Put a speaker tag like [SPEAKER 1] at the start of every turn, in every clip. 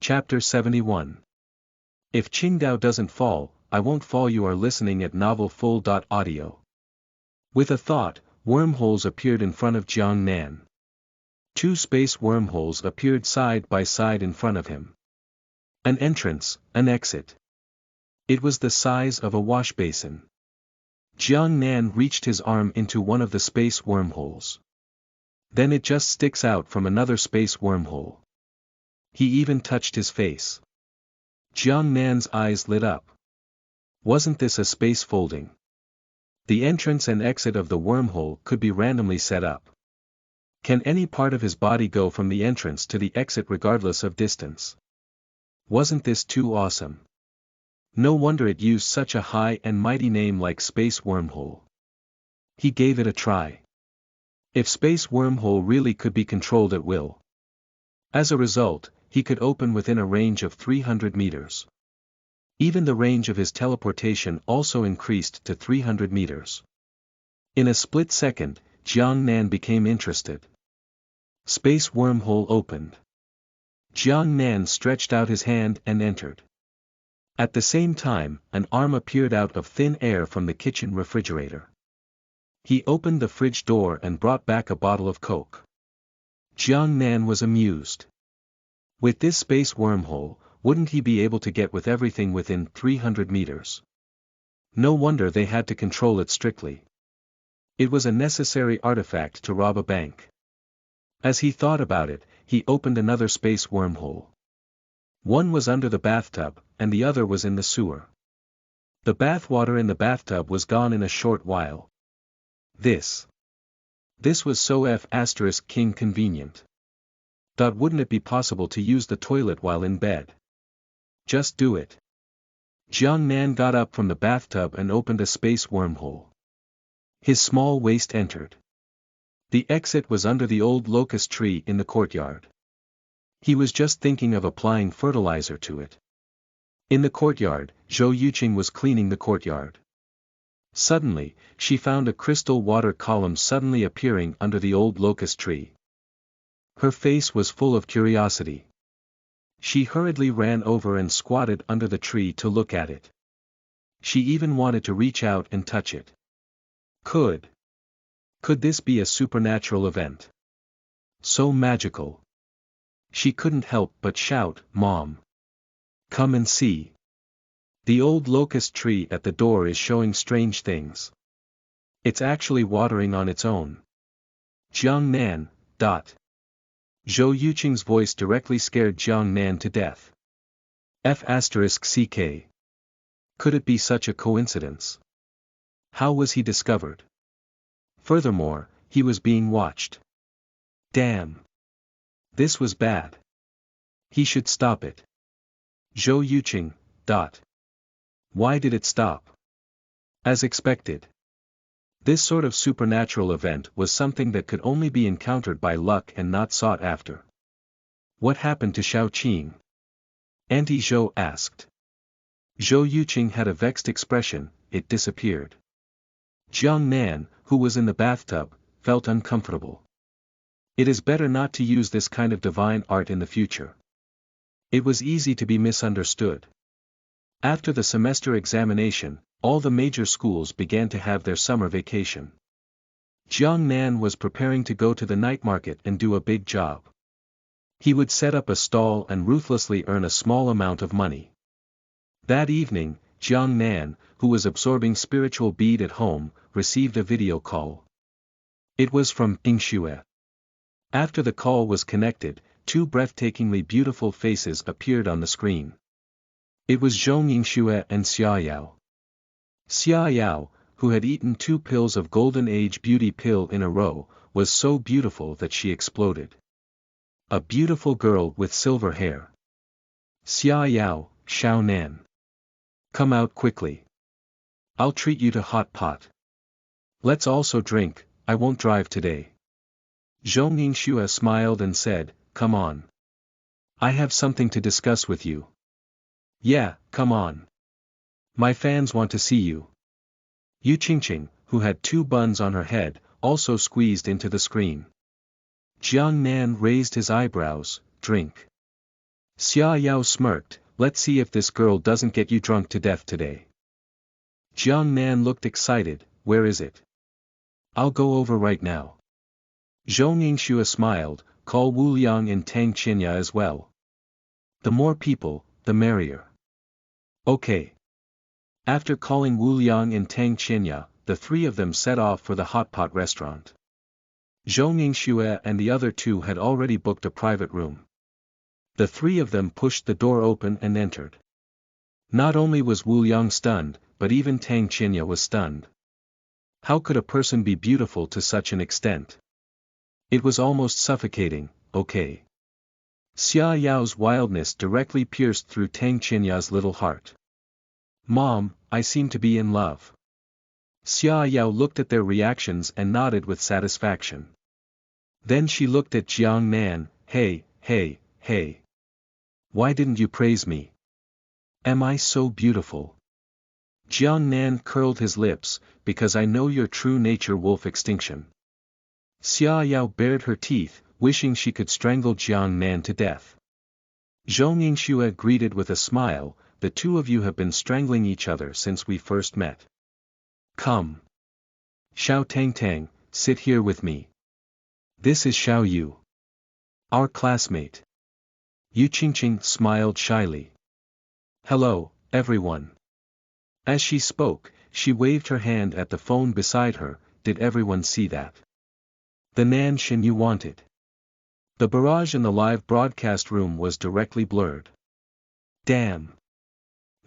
[SPEAKER 1] Chapter 71. If Qingdao doesn't fall, I won't fall. You are listening at novelfull.audio. With a thought, wormholes appeared in front of Jiang Nan. Two space wormholes appeared side by side in front of him. An entrance, an exit. It was the size of a wash basin. Jiang Nan reached his arm into one of the space wormholes. Then it just sticks out from another space wormhole. He even touched his face. Jiang Nan's eyes lit up. Wasn't this a space folding? The entrance and exit of the wormhole could be randomly set up. Can any part of his body go from the entrance to the exit regardless of distance? Wasn't this too awesome? No wonder it used such a high and mighty name like Space Wormhole. He gave it a try. If Space Wormhole really could be controlled at will. As a result, he could open within a range of 300 meters. Even the range of his teleportation also increased to 300 meters. In a split second, Jiang Nan became interested. Space Wormhole opened. Jiang Nan stretched out his hand and entered. At the same time, an arm appeared out of thin air from the kitchen refrigerator. He opened the fridge door and brought back a bottle of Coke. Jiang Nan was amused. With this space wormhole, wouldn't he be able to get with everything within 300 meters? No wonder they had to control it strictly. It was a necessary artifact to rob a bank. As he thought about it, he opened another space wormhole. One was under the bathtub, and the other was in the sewer. The bathwater in the bathtub was gone in a short while. This was so King convenient. Wouldn't it be possible to use the toilet while in bed? Just do it. Jiang Nan got up from the bathtub and opened a space wormhole. His small waist entered. The exit was under the old locust tree in the courtyard. He was just thinking of applying fertilizer to it. In the courtyard, Zhou Yuqing was cleaning the courtyard. Suddenly, she found a crystal water column suddenly appearing under the old locust tree. Her face was full of curiosity. She hurriedly ran over and squatted under the tree to look at it. She even wanted to reach out and touch it. Could this be a supernatural event? So magical. She couldn't help but shout, "Mom! Come and see. The old locust tree at the door is showing strange things. It's actually watering on its own." Jiang Nan. Zhou Yuqing's voice directly scared Jiang Nan to death. *CK. Could it be such a coincidence? How was he discovered? Furthermore, he was being watched. Damn. This was bad. He should stop it. Zhou Yuqing. Why did it stop? As expected. This sort of supernatural event was something that could only be encountered by luck and not sought after. What happened to Shao Qing? Auntie Zhou asked. Zhou Yuqing had a vexed expression. It disappeared. Jiang Nan, who was in the bathtub, felt uncomfortable. It is better not to use this kind of divine art in the future. It was easy to be misunderstood. After the semester examination, all the major schools began to have their summer vacation. Jiang Nan was preparing to go to the night market and do a big job. He would set up a stall and ruthlessly earn a small amount of money. That evening, Jiang Nan, who was absorbing spiritual bead at home, received a video call. It was from Yingxue. After the call was connected, two breathtakingly beautiful faces appeared on the screen. It was Zhong Yingxue and Xia Yao. Xia Yao, who had eaten 2 pills of Golden Age Beauty Pill in a row, was so beautiful that she exploded. A beautiful girl with silver hair. Xia Yao, Shao Nan. Come out quickly. I'll treat you to hot pot. Let's also drink, I won't drive today. Zhong Yingxue smiled and said, come on. I have something to discuss with you. Yeah, come on. My fans want to see you. Yu Qingqing, who had 2 buns on her head, also squeezed into the screen. Jiang Nan raised his eyebrows. Drink. Xia Yao smirked, let's see if this girl doesn't get you drunk to death today. Jiang Nan looked excited, where is it? I'll go over right now. Zhou Ningxue smiled, call Wu Liang and Tang Qinya as well. The more people, the merrier. Okay. After calling Wu Liang and Tang Qinya, the three of them set off for the hot pot restaurant. Zhou Ningxue and the other two had already booked a private room. The three of them pushed the door open and entered. Not only was Wu Liang stunned, but even Tang Qinya was stunned. How could a person be beautiful to such an extent? It was almost suffocating, okay. Xia Yao's wildness directly pierced through Tang Qinya's little heart. Mom, I seem to be in love. Xia Yao looked at their reactions and nodded with satisfaction. Then she looked at Jiang Nan, hey. Why didn't you praise me? Am I so beautiful? Jiang Nan curled his lips, because I know your true nature, wolf extinction. Xia Yao bared her teeth, wishing she could strangle Jiang Nan to death. Zhou Ningxue greeted with a smile, the two of you have been strangling each other since we first met. Come. Xiao Tang, sit here with me. This is Xiao Yu. Our classmate. Yu Qingqing smiled shyly. Hello, everyone. As she spoke, she waved her hand at the phone beside her. Did everyone see that? The Nan Shen you wanted. The barrage in the live broadcast room was directly blurred. Damn.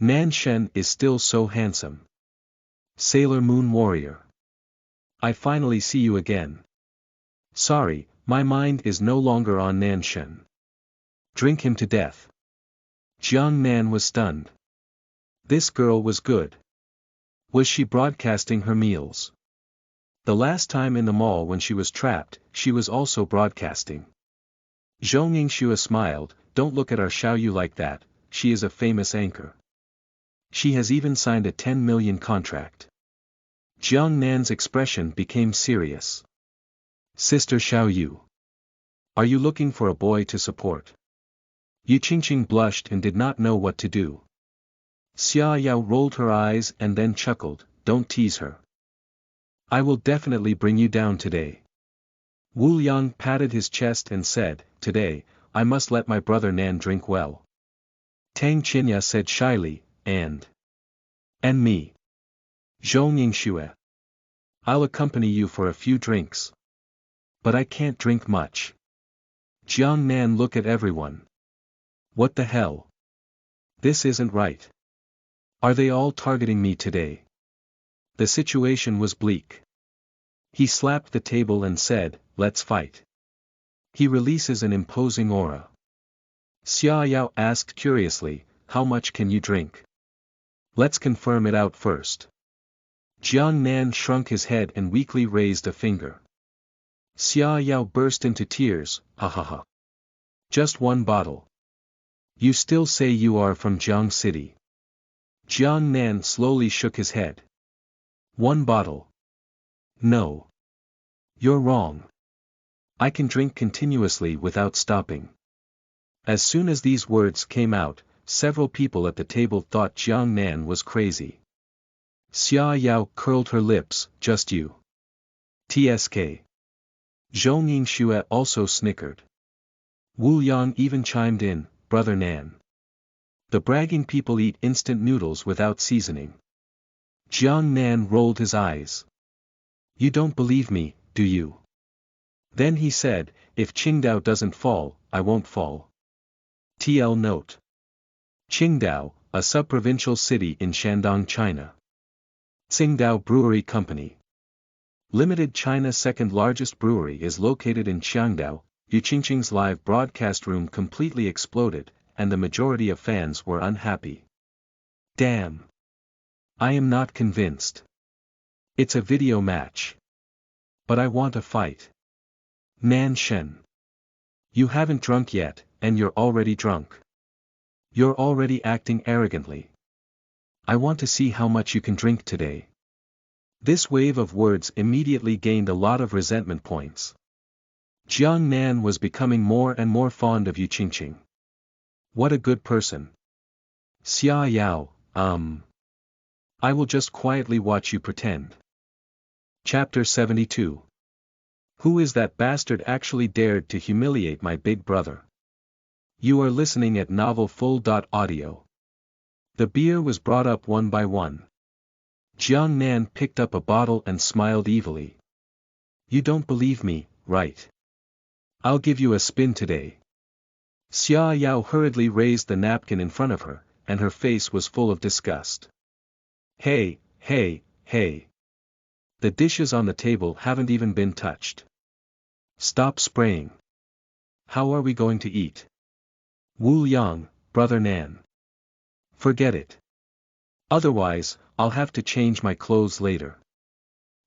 [SPEAKER 1] Nan Shen is still so handsome. Sailor Moon Warrior. I finally see you again. Sorry, my mind is no longer on Nan Shen. Drink him to death. Jiang Nan was stunned. This girl was good. Was she broadcasting her meals? The last time in the mall when she was trapped, she was also broadcasting. Zhou Ningxue smiled, don't look at our Xiao Yu like that, she is a famous anchor. She has even signed a 10 million contract. Jiang Nan's expression became serious. Sister Xiao Yu. Are you looking for a boy to support? Yu Qingqing blushed and did not know what to do. Xia Yao rolled her eyes and then chuckled, don't tease her. I will definitely bring you down today. Wu Liang patted his chest and said, today, I must let my brother Nan drink well. Tang Qinya said shyly, and me. Zhou Ningxue. I'll accompany you for a few drinks. But I can't drink much. Jiang Nan looked at everyone. What the hell? This isn't right. Are they all targeting me today? The situation was bleak. He slapped the table and said, let's fight. He releases an imposing aura. Xia Yao asked curiously, how much can you drink? Let's confirm it out first. Jiang Nan shrunk his head and weakly raised a finger. Xia Yao burst into tears, ha ha ha. Just one bottle. You still say you are from Jiang City. Jiang Nan slowly shook his head. One bottle. No. You're wrong. I can drink continuously without stopping. As soon as these words came out, several people at the table thought Jiang Nan was crazy. Xia Yao curled her lips, just you. TSK. Zhou Ningxue also snickered. Wu Yang even chimed in, brother Nan. The bragging people eat instant noodles without seasoning. Jiang Nan rolled his eyes. You don't believe me, do you? Then he said, if Qingdao doesn't fall, I won't fall. TL note. Qingdao, a sub-provincial city in Shandong, China. Tsingdao Brewery Company Limited, China's second largest brewery, is located in Qiangdao. Yu Qingqing's live broadcast room completely exploded, and the majority of fans were unhappy. Damn. I am not convinced. It's a video match. But I want a fight. Nan Shen. You haven't drunk yet, and you're already drunk. You're already acting arrogantly. I want to see how much you can drink today. This wave of words immediately gained a lot of resentment points. Jiang Nan was becoming more and more fond of Yu Qingqing. What a good person. Xia Yao, I will just quietly watch you pretend. Chapter 72. Who is that bastard actually dared to humiliate my big brother? You are listening at novelfull.audio. The beer was brought up one by one. Jiang Nan picked up a bottle and smiled evilly. You don't believe me, right? I'll give you a spin today. Xia Yao hurriedly raised the napkin in front of her, and her face was full of disgust. Hey, hey, hey. The dishes on the table haven't even been touched. Stop spraying. How are we going to eat? Wu Yang, brother Nan. Forget it. Otherwise, I'll have to change my clothes later.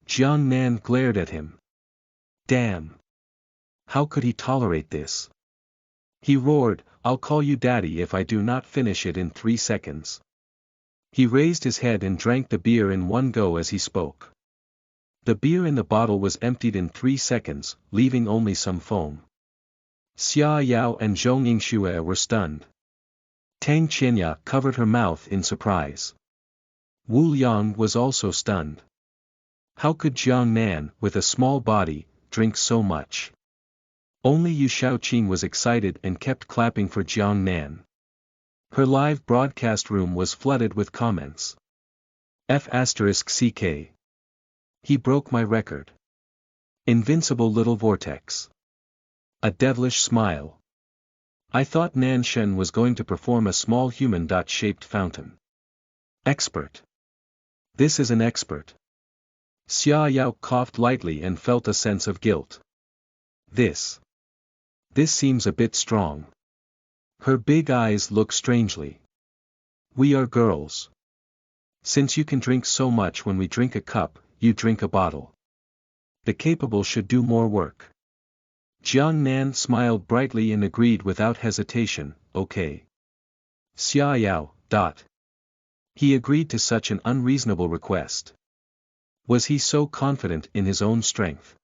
[SPEAKER 1] Jiang Nan glared at him. Damn. How could he tolerate this? He roared, I'll call you daddy if I do not finish it in 3 seconds. He raised his head and drank the beer in one go as he spoke. The beer in the bottle was emptied in 3 seconds, leaving only some foam. Xia Yao and Zhong Yingxue were stunned. Tang Qianya covered her mouth in surprise. Wu Yang was also stunned. How could Jiang Nan, with a small body, drink so much? Only Yu Shaoqing was excited and kept clapping for Jiang Nan. Her live broadcast room was flooded with comments. F***CK. He broke my record. Invincible little vortex. A devilish smile. I thought Nan Shen was going to perform a small human-shaped fountain. Expert. This is an expert. Xia Yao coughed lightly and felt a sense of guilt. This seems a bit strong. Her big eyes look strangely. We are girls. Since you can drink so much when we drink a cup, you drink a bottle. The capable should do more work. Jiang Nan smiled brightly and agreed without hesitation, okay. Xia Yao. He agreed to such an unreasonable request. Was he so confident in his own strength?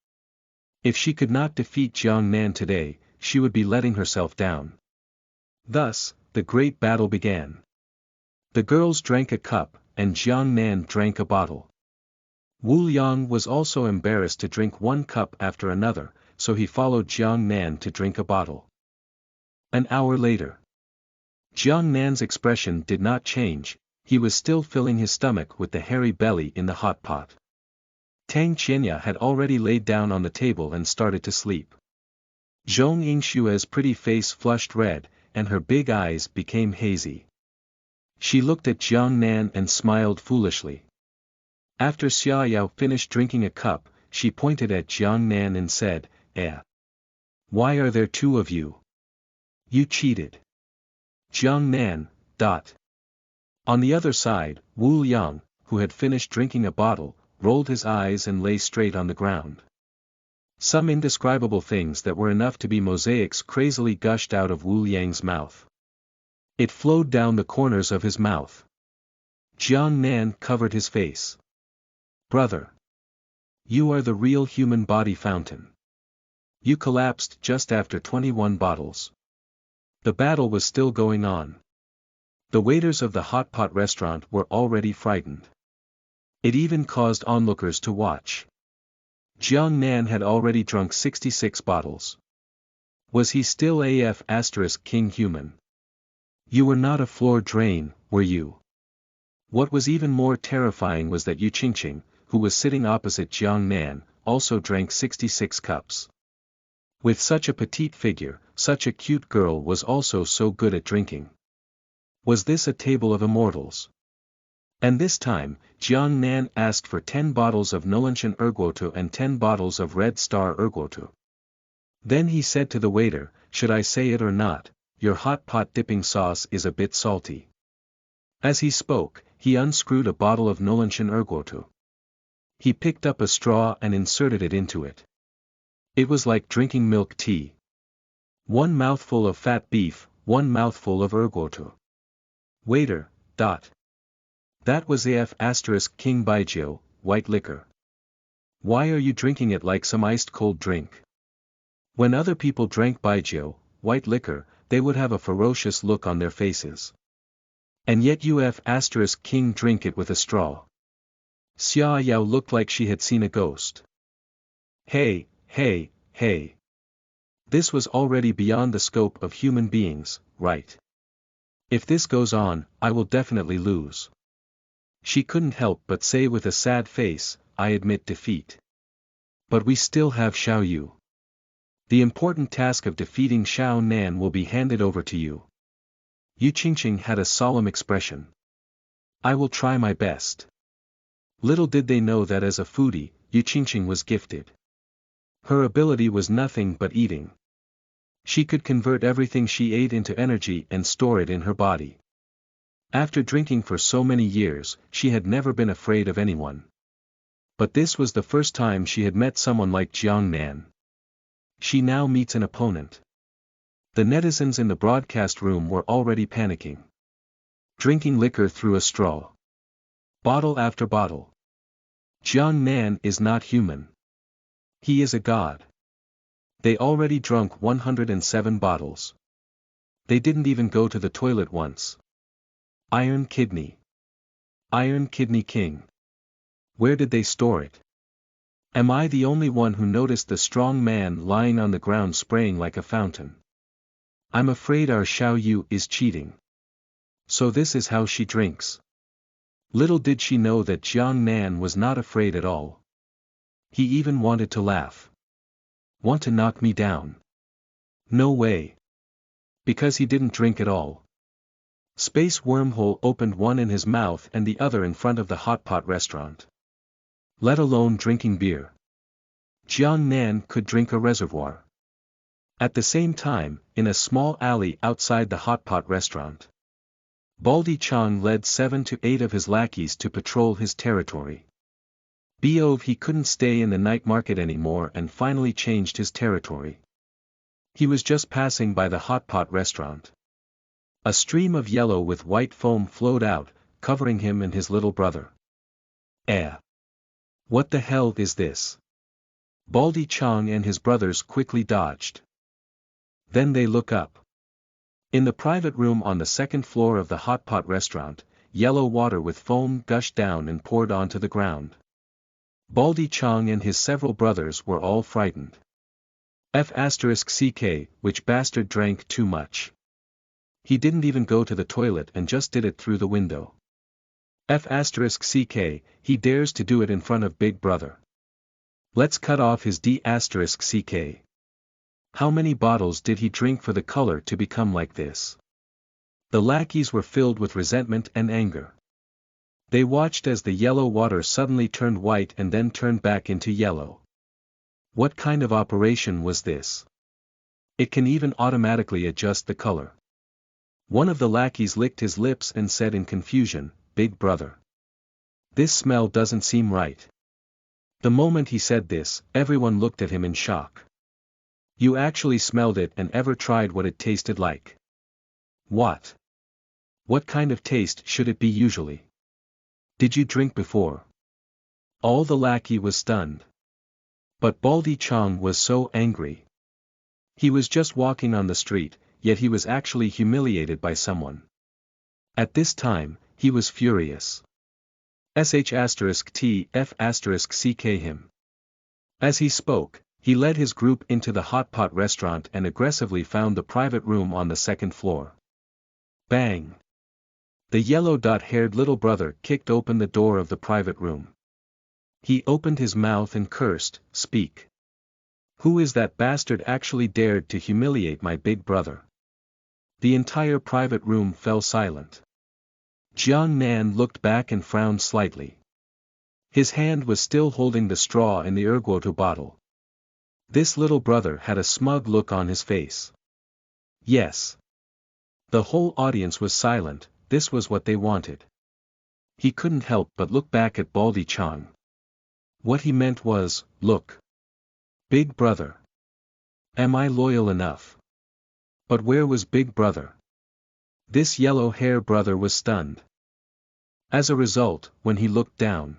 [SPEAKER 1] If she could not defeat Jiang Nan today, she would be letting herself down. Thus, the great battle began. The girls drank a cup, and Jiang Nan drank a bottle. Wu Yang was also embarrassed to drink one cup after another, so he followed Jiang Nan to drink a bottle. An hour later. Jiang Nan's expression did not change, he was still filling his stomach with the hairy belly in the hot pot. Tang Qianya had already laid down on the table and started to sleep. Zhong Yingshue's pretty face flushed red, and her big eyes became hazy. She looked at Jiang Nan and smiled foolishly. After Xia Yao finished drinking a cup, she pointed at Jiang Nan and said, Why are there 2 of you? You cheated. Jiang Nan. On the other side, Wu Yang, who had finished drinking a bottle, rolled his eyes and lay straight on the ground. Some indescribable things that were enough to be mosaics crazily gushed out of Wu Yang's mouth. It flowed down the corners of his mouth. Jiang Nan covered his face. Brother. You are the real human body fountain. You collapsed just after 21 bottles. The battle was still going on. The waiters of the hot pot restaurant were already frightened. It even caused onlookers to watch. Jiang Nan had already drunk 66 bottles. Was he still king human? You were not a floor drain, were you? What was even more terrifying was that Yu Qingqing, who was sitting opposite Jiang Nan, also drank 66 cups. With such a petite figure, such a cute girl was also so good at drinking. Was this a table of immortals? And this time, Jiang Nan asked for 10 bottles of Nolenshan Erguotu and 10 bottles of Red Star Erguotu. Then he said to the waiter, should I say it or not, your hot pot dipping sauce is a bit salty. As he spoke, he unscrewed a bottle of Nolenshan Erguotu. He picked up a straw and inserted it into it. It was like drinking milk tea. 1 mouthful of fat beef, 1 mouthful of Erguotu. Waiter. That was King Baijiu, white liquor. Why are you drinking it like some iced cold drink? When other people drank Baijiu, white liquor, they would have a ferocious look on their faces. And yet King drink it with a straw. Xia Yao looked like she had seen a ghost. Hey, hey, hey. This was already beyond the scope of human beings, right? If this goes on, I will definitely lose. She couldn't help but say with a sad face, I admit defeat. But we still have Xiao Yu. The important task of defeating Xiao Nan will be handed over to you. Yu Qingqing had a solemn expression. I will try my best. Little did they know that as a foodie, Yu Qingqing was gifted. Her ability was nothing but eating. She could convert everything she ate into energy and store it in her body. After drinking for so many years, she had never been afraid of anyone. But this was the first time she had met someone like Jiang Nan. She now meets an opponent. The netizens in the broadcast room were already panicking. Drinking liquor through a straw. Bottle after bottle. Jiang Nan is not human. He is a god. They already drunk 107 bottles. They didn't even go to the toilet once. Iron kidney. Iron kidney king. Where did they store it? Am I the only one who noticed the strong man lying on the ground spraying like a fountain? I'm afraid our Xiao Yu is cheating. So this is how she drinks. Little did she know that Jiang Nan was not afraid at all. He even wanted to laugh. Want to knock me down? No way. Because he didn't drink at all. Space Wormhole opened one in his mouth and the other in front of the hot pot restaurant. Let alone drinking beer. Jiang Nan could drink a reservoir. At the same time, in a small alley outside the hot pot restaurant, Baldy Chang led 7 to 8 of his lackeys to patrol his territory. Beov he couldn't stay in the night market anymore and finally changed his territory. He was just passing by the hot pot restaurant. A stream of yellow with white foam flowed out, covering him and his little brother. What the hell is this? Baldy Chang and his brothers quickly dodged. Then they look up. In the private room on the second floor of the hot pot restaurant, yellow water with foam gushed down and poured onto the ground. Baldy Chang and his several brothers were all frightened. *CK, which bastard drank too much. He didn't even go to the toilet and just did it through the window. *CK, he dares to do it in front of Big Brother. Let's cut off his *CK. How many bottles did he drink for the color to become like this? The lackeys were filled with resentment and anger. They watched as the yellow water suddenly turned white and then turned back into yellow. What kind of operation was this? It can even automatically adjust the color. One of the lackeys licked his lips and said in confusion, Big Brother. This smell doesn't seem right. The moment he said this, everyone looked at him in shock. You actually smelled it and ever tried what it tasted like? What? What kind of taste should it be usually? Did you drink before? All the lackey was stunned. But Baldy Chang was so angry. He was just walking on the street, yet he was actually humiliated by someone. At this time, he was furious. *TF*CK him. As he spoke, he led his group into the hot pot restaurant and aggressively found the private room on the second floor. Bang! The yellow-haired little brother kicked open the door of the private room. He opened his mouth and cursed, Speak. Who is that bastard actually dared to humiliate my big brother? The entire private room fell silent. Jiang Nan looked back and frowned slightly. His hand was still holding the straw in the erguoto bottle. This little brother had a smug look on his face. Yes. The whole audience was silent, this was what they wanted. He couldn't help but look back at Baldy Chang. What he meant was, look. Big Brother. Am I loyal enough? But where was Big Brother? This yellow hair brother was stunned. As a result, when he looked down,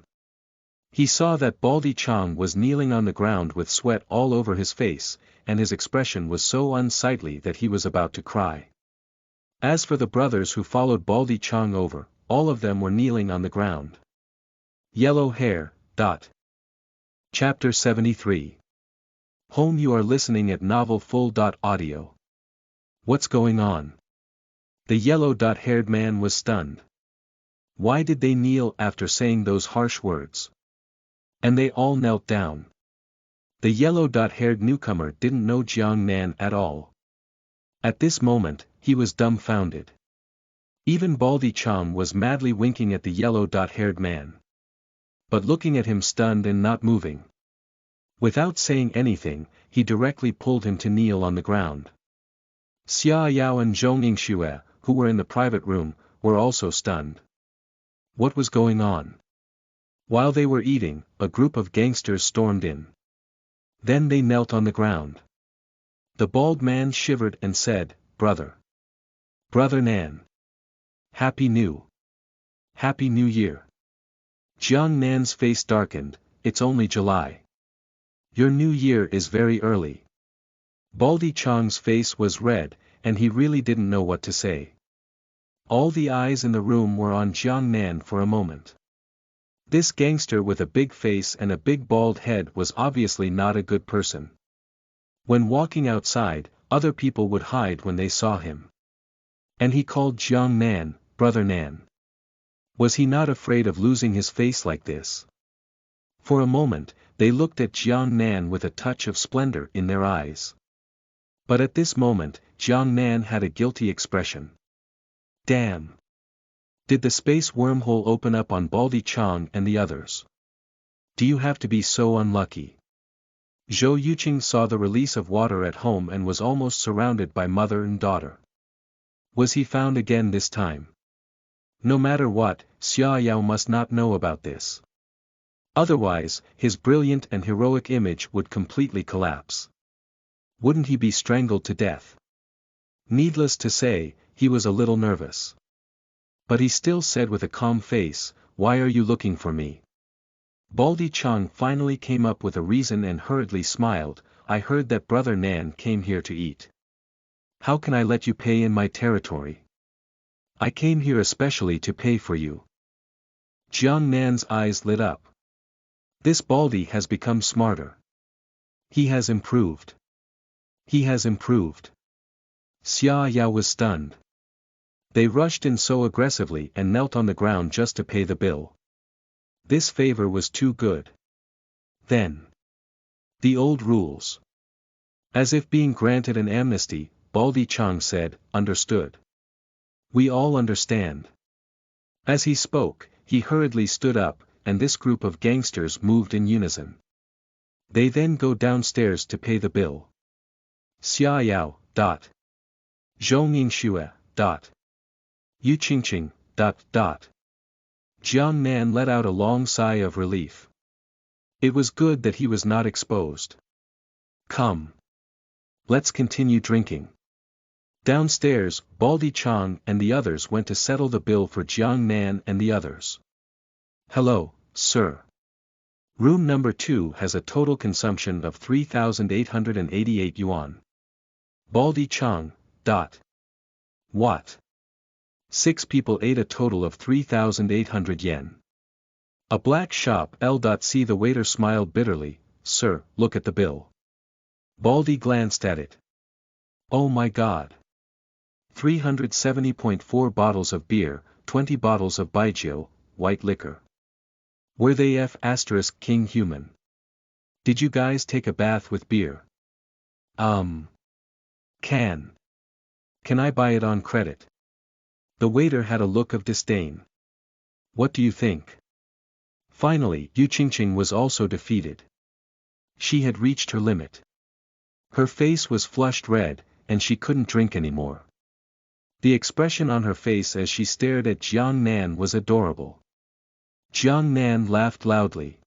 [SPEAKER 1] He saw that Baldy Chong was kneeling on the ground with sweat all over his face, and his expression was so unsightly that he was about to cry. As for the brothers who followed Baldy Chong over, all of them were kneeling on the ground. Yellow hair. Chapter 73. Home. You are listening at novelfull.audio. What's going on? The yellow-haired man was stunned. Why did they kneel after saying those harsh words? And they all knelt down. The yellow-haired newcomer didn't know Jiang Nan at all. At this moment, he was dumbfounded. Even Baldy Chong was madly winking at the yellow-haired man. But looking at him stunned and not moving. Without saying anything, he directly pulled him to kneel on the ground. Xia Yao and Zhong Yingxue, who were in the private room, were also stunned. What was going on? While they were eating, a group of gangsters stormed in. Then they knelt on the ground. The bald man shivered and said, "Brother. Brother Nan. Happy New Year." Jiang Nan's face darkened. "It's only July. Your new year is very early." Baldy Chong's face was red, and he really didn't know what to say. All the eyes in the room were on Jiang Nan for a moment. This gangster with a big face and a big bald head was obviously not a good person. When walking outside, other people would hide when they saw him. And he called Jiang Nan, Brother Nan. Was he not afraid of losing his face like this? For a moment, they looked at Jiang Nan with a touch of splendor in their eyes. But at this moment, Jiang Nan had a guilty expression. Damn! Did the space wormhole open up on Baldy Chong and the others? Do you have to be so unlucky? Zhou Yuqing saw the release of water at home and was almost surrounded by mother and daughter. Was he found again this time? No matter what, Xia Yao must not know about this. Otherwise, his brilliant and heroic image would completely collapse. Wouldn't he be strangled to death? Needless to say, he was a little nervous. But he still said with a calm face, "Why are you looking for me?" Baldy Chong finally came up with a reason and hurriedly smiled. "I heard that Brother Nan came here to eat. How can I let you pay in my territory? I came here especially to pay for you." Jiang Nan's eyes lit up. This Baldy has become smarter. He has improved. He has improved. Xia Yao was stunned. They rushed in so aggressively and knelt on the ground just to pay the bill. This favor was too good. Then. The old rules. As if being granted an amnesty, Baldy Chong said, "Understood. We all understand." As he spoke, he hurriedly stood up, and this group of gangsters moved in unison. They then go downstairs to pay the bill. Xia Yao. Zhong Yingxue. Yu Qingqing. Jiang Nan let out a long sigh of relief. It was good that he was not exposed. Come. Let's continue drinking. Downstairs, Baldy Chong and the others went to settle the bill for Jiang Nan and the others. "Hello, sir. Room number 2 has a total consumption of 3,888 yuan. Baldy Chong. What? 6 people ate a total of 3,800 yen. A black shop. See, the waiter smiled bitterly. "Sir, look at the bill." Baldy glanced at it. Oh my god. 370.4 bottles of beer, 20 bottles of baijiu, white liquor. Were they King human? Did you guys take a bath with beer? Can I buy it on credit? The waiter had a look of disdain. What do you think? Finally, Yu Qingqing was also defeated. She had reached her limit. Her face was flushed red, and she couldn't drink anymore. The expression on her face as she stared at Jiang Nan was adorable. Jiang Nan laughed loudly.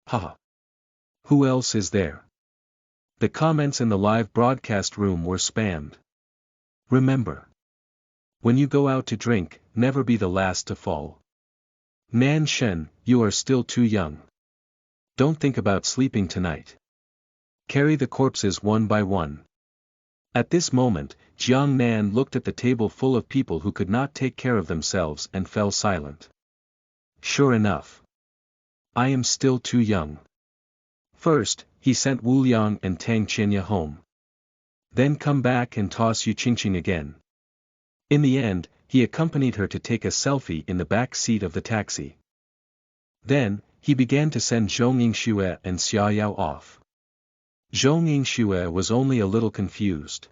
[SPEAKER 1] Haha. Who else is there? The comments in the live broadcast room were spammed. Remember. When you go out to drink, never be the last to fall. Nan Shen, you are still too young. Don't think about sleeping tonight. Carry the corpses one by one. At this moment, Jiang Nan looked at the table full of people who could not take care of themselves and fell silent. Sure enough. I am still too young. First, he sent Wu Liang and Tang Qinya home. Then come back and toss Yu Qingqing again. In the end, he accompanied her to take a selfie in the back seat of the taxi. Then, he began to send Zhong Yingxue and Xia Yao off. Zhong Yingxue was only a little confused.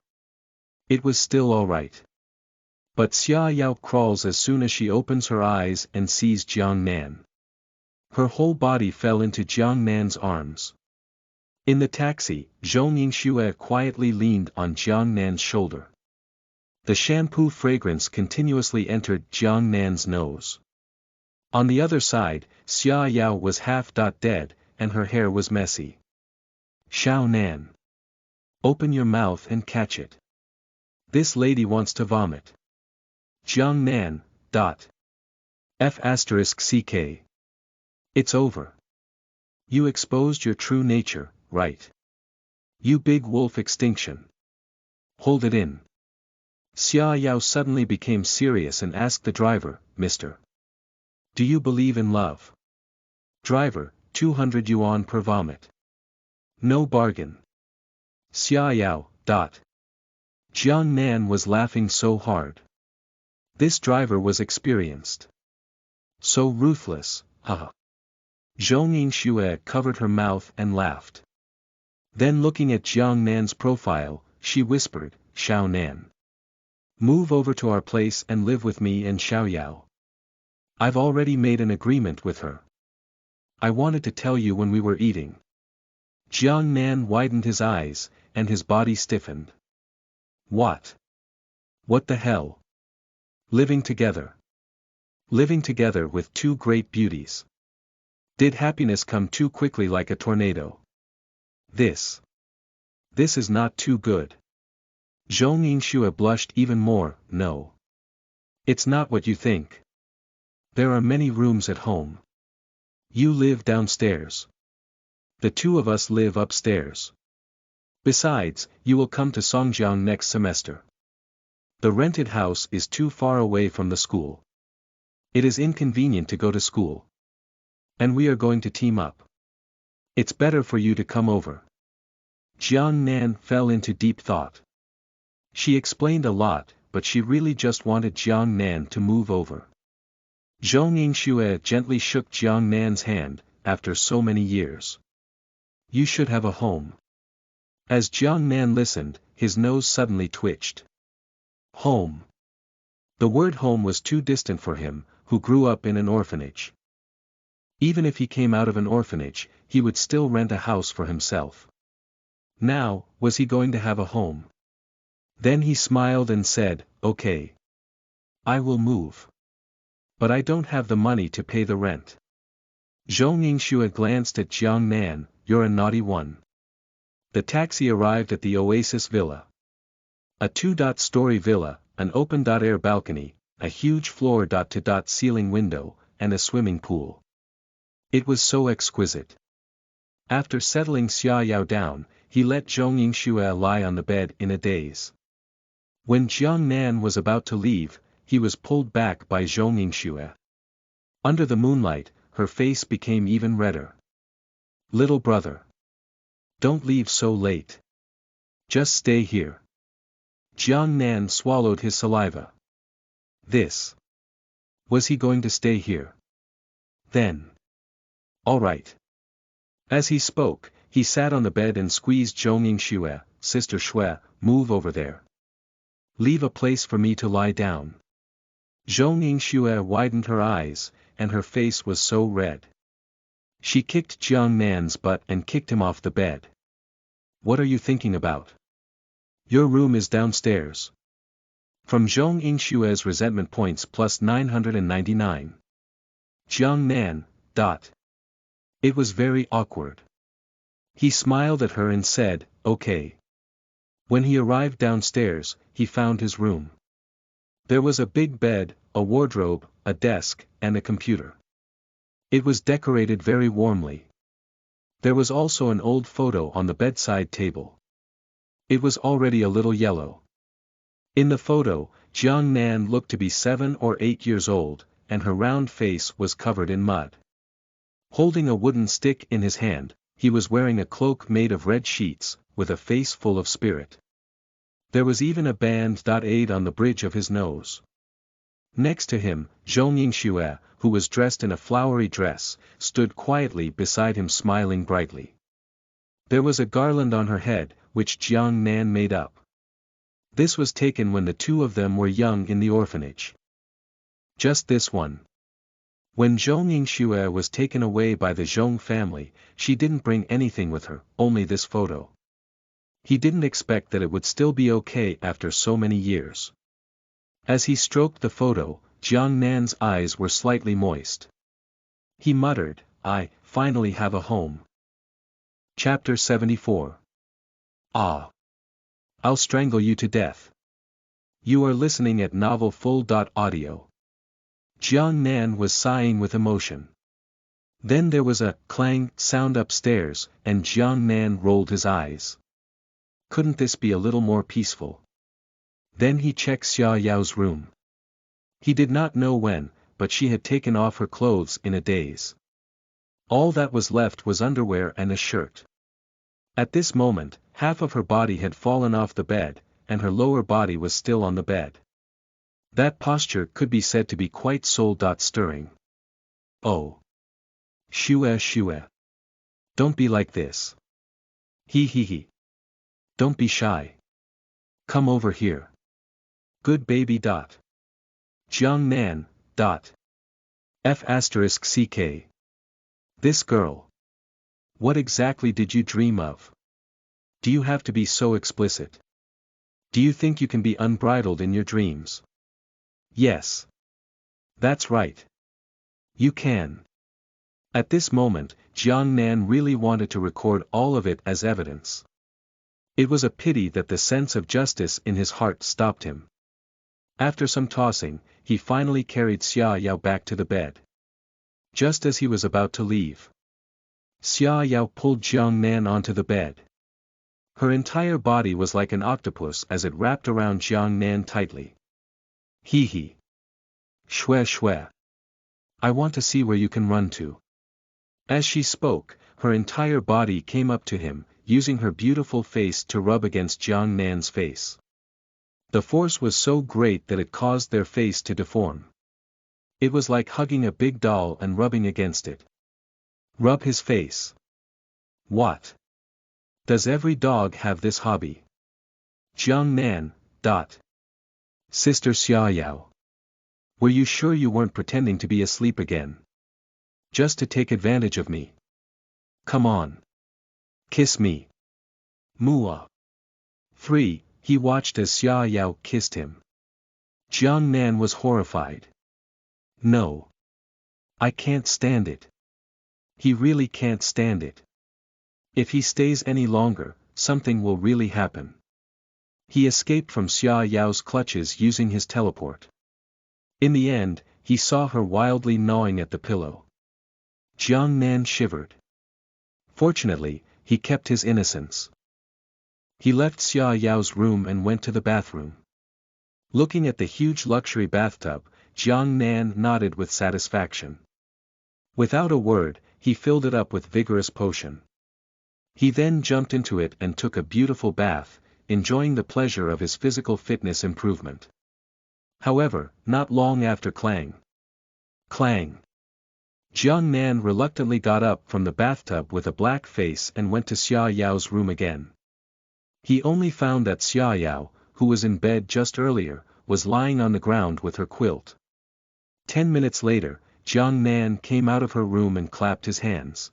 [SPEAKER 1] It was still all right. But Xia Yao crawls as soon as she opens her eyes and sees Jiang Nan. Her whole body fell into Jiang Nan's arms. In the taxi, Zhong Yingxue quietly leaned on Jiang Nan's shoulder. The shampoo fragrance continuously entered Jiang Nan's nose. On the other side, Xia Yao was half dead, and her hair was messy. Xiao Nan. Open your mouth and catch it. This lady wants to vomit. Jiang Nan. F***ck. It's over. You exposed your true nature, right? You big wolf extinction. Hold it in. Xia Yao suddenly became serious and asked the driver, Mr. Do you believe in love? Driver, 200 yuan per vomit. No bargain. Xia Yao. Jiang Nan was laughing so hard. This driver was experienced. So ruthless, haha. Zhong Yingxue covered her mouth and laughed. Then looking at Jiang Nan's profile, she whispered, Xiao Nan. Move over to our place and live with me and Xiao Yao. I've already made an agreement with her. I wanted to tell you when we were eating. Jiang Nan widened his eyes, and his body stiffened. What? What the hell? Living together. Living together with two great beauties. Did happiness come too quickly like a tornado? This is not too good. Zhong Yingxue blushed even more, no. It's not what you think. There are many rooms at home. You live downstairs. The two of us live upstairs. Besides, you will come to Songjiang next semester. The rented house is too far away from the school. It is inconvenient to go to school. And we are going to team up. It's better for you to come over. Jiang Nan fell into deep thought. She explained a lot, but she really just wanted Jiang Nan to move over. Zhong Yingxue gently shook Jiang Nan's hand, after so many years. You should have a home. As Jiang Nan listened, his nose suddenly twitched. Home. The word home was too distant for him, who grew up in an orphanage. Even if he came out of an orphanage, he would still rent a house for himself. Now, was he going to have a home? Then he smiled and said, okay. I will move. But I don't have the money to pay the rent. Zhong Yingxue glanced at Jiang Nan, you're a naughty one. The taxi arrived at the Oasis Villa. A 2-story villa, an open-air balcony, a huge floor-to-ceiling window, and a swimming pool. It was so exquisite. After settling Xia Yao down, he let Zhong Yingxue lie on the bed in a daze. When Jiang Nan was about to leave, he was pulled back by Zhong Yingxue. Under the moonlight, her face became even redder. Little brother. Don't leave so late. Just stay here. Jiang Nan swallowed his saliva. This. Was he going to stay here? Then. All right. As he spoke, he sat on the bed and squeezed Zhong Yingxue, Sister Xue, move over there. Leave a place for me to lie down. Zhong Yingxue widened her eyes, and her face was so red. She kicked Jiang Nan's butt and kicked him off the bed. What are you thinking about? Your room is downstairs. From Zhong Yingxue's resentment points plus 999. Jiang Nan. It was very awkward. He smiled at her and said, okay. When he arrived downstairs, he found his room. There was a big bed, a wardrobe, a desk, and a computer. It was decorated very warmly. There was also an old photo on the bedside table. It was already a little yellow. In the photo, Jiang Nan looked to be 7 or 8 years old, and her round face was covered in mud. Holding a wooden stick in his hand, he was wearing a cloak made of red sheets, with a face full of spirit. There was even a band-aid on the bridge of his nose. Next to him, Zhong Yingxue, who was dressed in a flowery dress, stood quietly beside him smiling brightly. There was a garland on her head, which Jiang Nan made up. This was taken when the two of them were young in the orphanage. Just this one. When Zhong Yingxue was taken away by the Zhong family, she didn't bring anything with her, only this photo. He didn't expect that it would still be okay after so many years. As he stroked the photo, Jiang Nan's eyes were slightly moist. He muttered, "I finally have a home." Chapter 74. Ah! I'll strangle you to death. You are listening at novelfull.audio. Jiang Nan was sighing with emotion. Then there was a clang sound upstairs, and Jiang Nan rolled his eyes. Couldn't this be a little more peaceful? Then he checked Xia Yao's room. He did not know when, but she had taken off her clothes in a daze. All that was left was underwear and a shirt. At this moment, half of her body had fallen off the bed, and her lower body was still on the bed. That posture could be said to be quite soul-stirring. Oh! Shue. Don't be like this. He. Don't be shy. Come over here. Good baby. Jiang Nan. F***ck. This girl. What exactly did you dream of? Do you have to be so explicit? Do you think you can be unbridled in your dreams? Yes. That's right. You can. At this moment, Jiang Nan really wanted to record all of it as evidence. It was a pity that the sense of justice in his heart stopped him. After some tossing, he finally carried Xia Yao back to the bed. Just as he was about to leave, Xia Yao pulled Jiang Nan onto the bed. Her entire body was like an octopus as it wrapped around Jiang Nan tightly. He. Shue. I want to see where you can run to. As she spoke, her entire body came up to him, using her beautiful face to rub against Jiang Nan's face. The force was so great that it caused their face to deform. It was like hugging a big doll and rubbing against it. Rub his face. What? Does every dog have this hobby? Jiang Nan. Sister Xia Yao. Were you sure you weren't pretending to be asleep again? Just to take advantage of me? Come on. Kiss me. Mua. 3. He watched as Xia Yao kissed him. Jiang Nan was horrified. No. I can't stand it. He really can't stand it. If he stays any longer, something will really happen. He escaped from Xia Yao's clutches using his teleport. In the end, he saw her wildly gnawing at the pillow. Jiang Nan shivered. Fortunately, he kept his innocence. He left Xia Yao's room and went to the bathroom. Looking at the huge luxury bathtub, Jiang Nan nodded with satisfaction. Without a word, he filled it up with vigorous potion. He then jumped into it and took a beautiful bath, enjoying the pleasure of his physical fitness improvement. However, not long after clang. Jiang Nan reluctantly got up from the bathtub with a black face and went to Xia Yao's room again. He only found that Xia Yao, who was in bed just earlier, was lying on the ground with her quilt. 10 minutes later, Jiang Nan came out of her room and clapped his hands.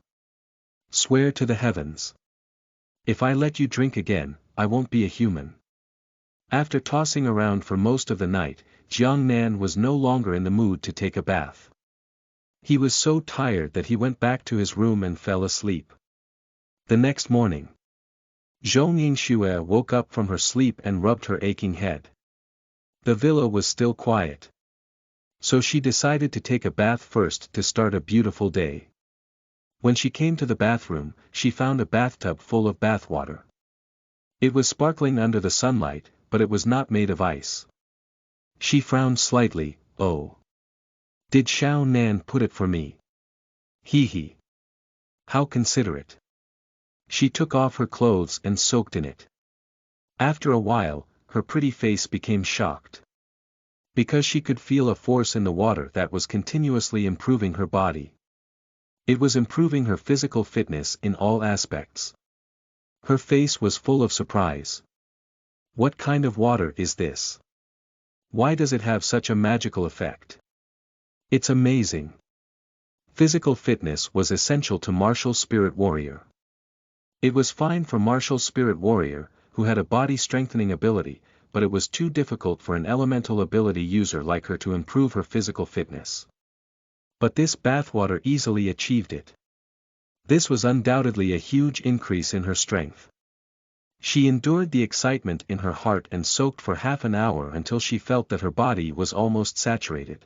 [SPEAKER 1] Swear to the heavens. If I let you drink again, I won't be a human. After tossing around for most of the night, Jiang Nan was no longer in the mood to take a bath. He was so tired that he went back to his room and fell asleep. The next morning, Zhong Yingxue woke up from her sleep and rubbed her aching head. The villa was still quiet. So she decided to take a bath first to start a beautiful day. When she came to the bathroom, she found a bathtub full of bathwater. It was sparkling under the sunlight, but it was not made of ice. She frowned slightly. Oh. Did Xiao Nan put it for me? Hee hee. How considerate. She took off her clothes and soaked in it. After a while, her pretty face became shocked. Because she could feel a force in the water that was continuously improving her body. It was improving her physical fitness in all aspects. Her face was full of surprise. What kind of water is this? Why does it have such a magical effect? It's amazing. Physical fitness was essential to martial spirit warrior. It was fine for martial spirit warrior, who had a body strengthening ability, but it was too difficult for an elemental ability user like her to improve her physical fitness. But this bathwater easily achieved it. This was undoubtedly a huge increase in her strength. She endured the excitement in her heart and soaked for half an hour until she felt that her body was almost saturated.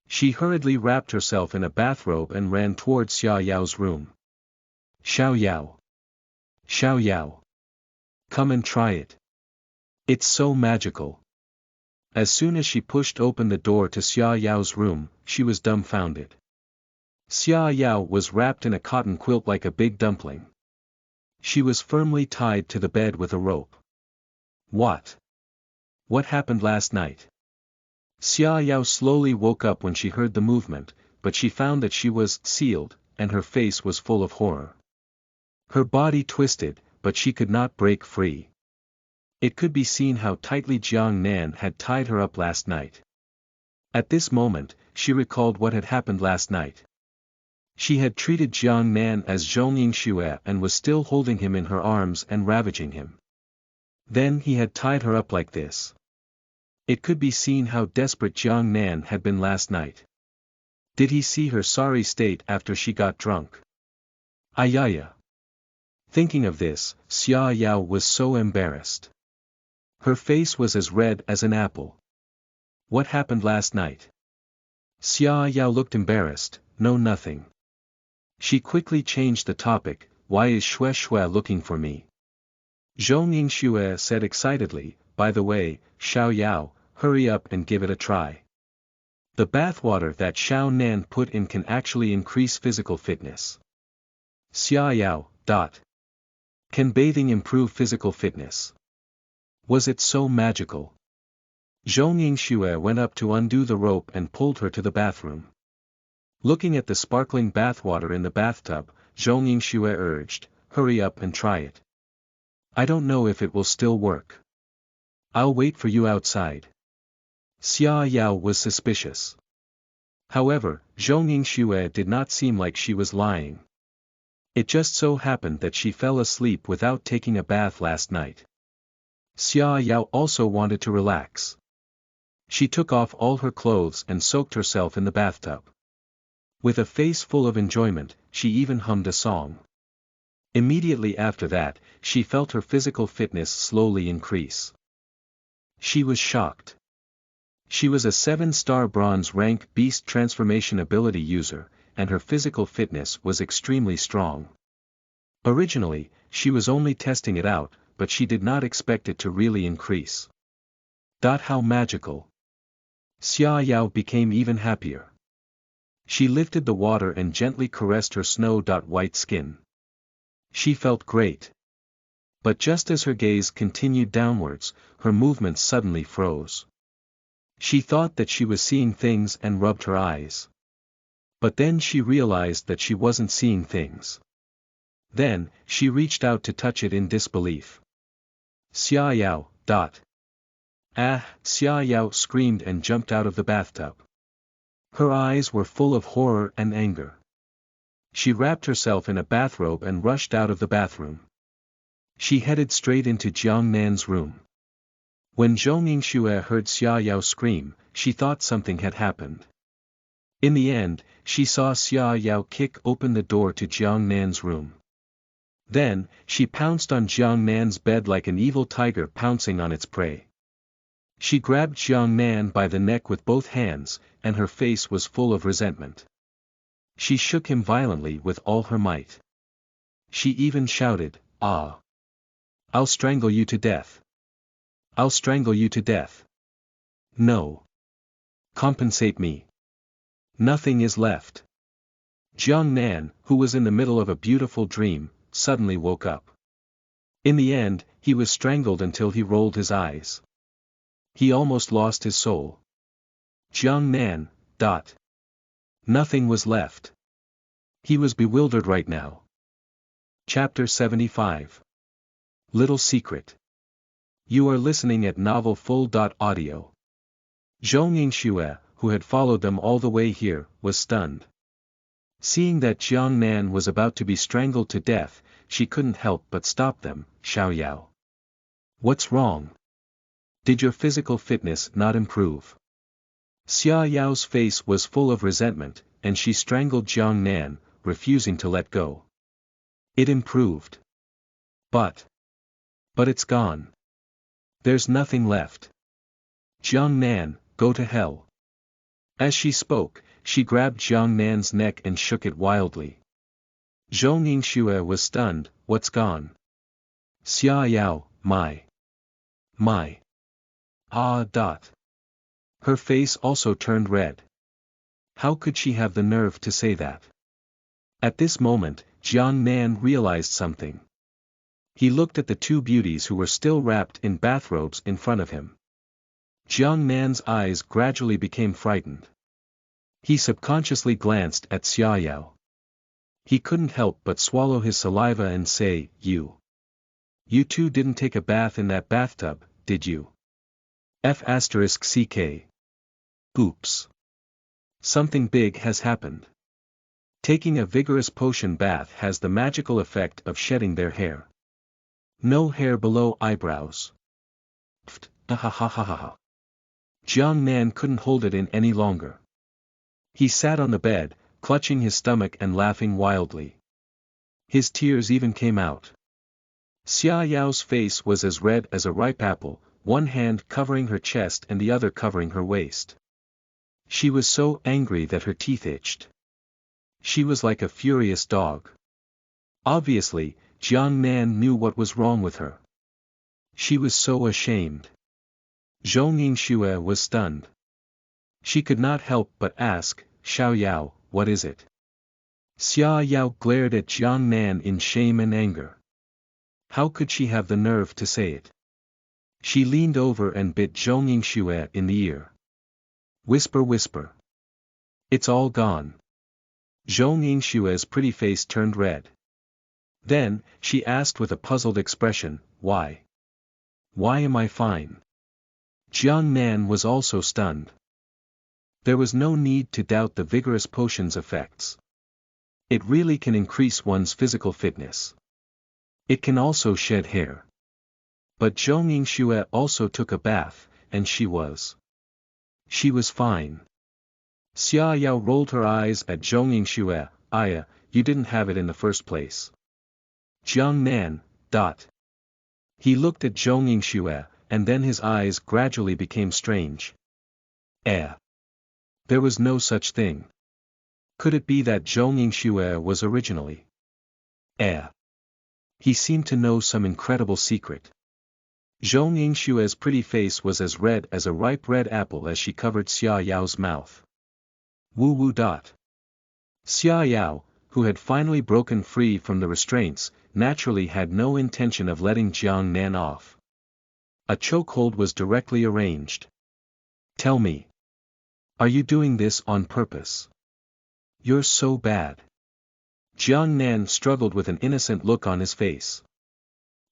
[SPEAKER 1] She hurriedly wrapped herself in a bathrobe and ran towards Xiao Yao's room. Xiao Yao. Xiao Yao. Come and try it. It's so magical. As soon as she pushed open the door to Xiao Yao's room, she was dumbfounded. Xiao Yao was wrapped in a cotton quilt like a big dumpling. She was firmly tied to the bed with a rope. What? What happened last night? Xiao Yao slowly woke up when she heard the movement, but she found that she was sealed, and her face was full of horror. Her body twisted, but she could not break free. It could be seen how tightly Jiang Nan had tied her up last night. At this moment, she recalled what had happened last night. She had treated Jiang Nan as Zhongying Xue and was still holding him in her arms and ravaging him. Then he had tied her up like this. It could be seen how desperate Jiang Nan had been last night. Did he see her sorry state after she got drunk? Ayaya. Thinking of this, Xiao Yao was so embarrassed. Her face was as red as an apple. What happened last night? Xiao Yao looked embarrassed. No, nothing. She quickly changed the topic. Why is Xue Xue looking for me? Zhongying Xue said excitedly, by the way, Xiao Yao, hurry up and give it a try. The bathwater that Xiao Nan put in can actually increase physical fitness. Xiao Yao. Can bathing improve physical fitness? Was it so magical? Zhongying Xue went up to undo the rope and pulled her to the bathroom. Looking at the sparkling bathwater in the bathtub, Zhongying Xue urged, hurry up and try it. I don't know if it will still work. I'll wait for you outside. Xiao Yao was suspicious. However, Zhongying Xue did not seem like she was lying. It just so happened that she fell asleep without taking a bath last night. Xiao Yao also wanted to relax. She took off all her clothes and soaked herself in the bathtub. With a face full of enjoyment, she even hummed a song. Immediately after that, she felt her physical fitness slowly increase. She was shocked. She was a 7-star bronze rank beast transformation ability user, and her physical fitness was extremely strong. Originally, she was only testing it out, but she did not expect it to really increase. How magical. Xia Yao became even happier. She lifted the water and gently caressed her snow-white skin. She felt great. But just as her gaze continued downwards, her movements suddenly froze. She thought that she was seeing things and rubbed her eyes. But then she realized that she wasn't seeing things. Then, she reached out to touch it in disbelief. Xia Yao. Xia Yao screamed and jumped out of the bathtub. Her eyes were full of horror and anger. She wrapped herself in a bathrobe and rushed out of the bathroom. She headed straight into Jiang Nan's room. When Zhongying Xue heard Xia Yao scream, she thought something had happened. In the end, she saw Xia Yao kick open the door to Jiang Nan's room. Then, she pounced on Jiang Nan's bed like an evil tiger pouncing on its prey. She grabbed Jiang Nan by the neck with both hands, and her face was full of resentment. She shook him violently with all her might. She even shouted, "Ah! I'll strangle you to death. I'll strangle you to death. No. Compensate me. Nothing is left." Jiang Nan, who was in the middle of a beautiful dream, suddenly woke up. In the end, he was strangled until he rolled his eyes. He almost lost his soul. Jiang Nan. Nothing was left. He was bewildered right now. Chapter 75. Little Secret. You are listening at novelfull.audio. Zhou Yingxue, who had followed them all the way here, was stunned. Seeing that Jiang Nan was about to be strangled to death, she couldn't help but stop them. "Xiao Yao. What's wrong? Did your physical fitness not improve?" Xia Yao's face was full of resentment, and she strangled Jiang Nan, refusing to let go. "It improved. But it's gone. There's nothing left. Jiang Nan, go to hell." As she spoke, she grabbed Jiang Nan's neck and shook it wildly. Zhou Yingxue was stunned. "What's gone?" "Xia Yao, my. Her face also turned red. How could she have the nerve to say that? At this moment, Jiang Nan realized something. He looked at the two beauties who were still wrapped in bathrobes in front of him. Jiang Nan's eyes gradually became frightened. He subconsciously glanced at Xia Yao. He couldn't help but swallow his saliva and say, You two didn't take a bath in that bathtub, did you?" F***ck. Oops. Something big has happened. Taking a vigorous potion bath has the magical effect of shedding their hair. No hair below eyebrows. Ha. Jiang Nan couldn't hold it in any longer. He sat on the bed, clutching his stomach and laughing wildly. His tears even came out. Xia Yao's face was as red as a ripe apple, one hand covering her chest and the other covering her waist. She was so angry that her teeth itched. She was like a furious dog. Obviously, Jiang Nan knew what was wrong with her. She was so ashamed. Zhou Yingxue was stunned. She could not help but ask, "Xiao Yao, what is it?" Xia Yao glared at Jiang Nan in shame and anger. How could she have the nerve to say it? She leaned over and bit Zhou Yingxue in the ear. Whisper, whisper. It's all gone. Zhou Yingxue's pretty face turned red. Then, she asked with a puzzled expression, "Why? Why am I fine?" Jiang Nan was also stunned. There was no need to doubt the vigorous potion's effects. It really can increase one's physical fitness. It can also shed hair. But Zhou Yingxue also took a bath, and she was fine. Xia Yao rolled her eyes at Zhou Yingxue. "Aya, you didn't have it in the first place." Jiang Nan. He looked at Zhou Yingxue, and then his eyes gradually became strange. There was no such thing. Could it be that Zhou Yingxue was originally? He seemed to know some incredible secret. Zhou Yingxue's pretty face was as red as a ripe red apple as she covered Xia Yao's mouth. Woo. Xia Yao, who had finally broken free from the restraints, naturally had no intention of letting Jiang Nan off. A chokehold was directly arranged. "Tell me. Are you doing this on purpose? You're so bad." Jiang Nan struggled with an innocent look on his face.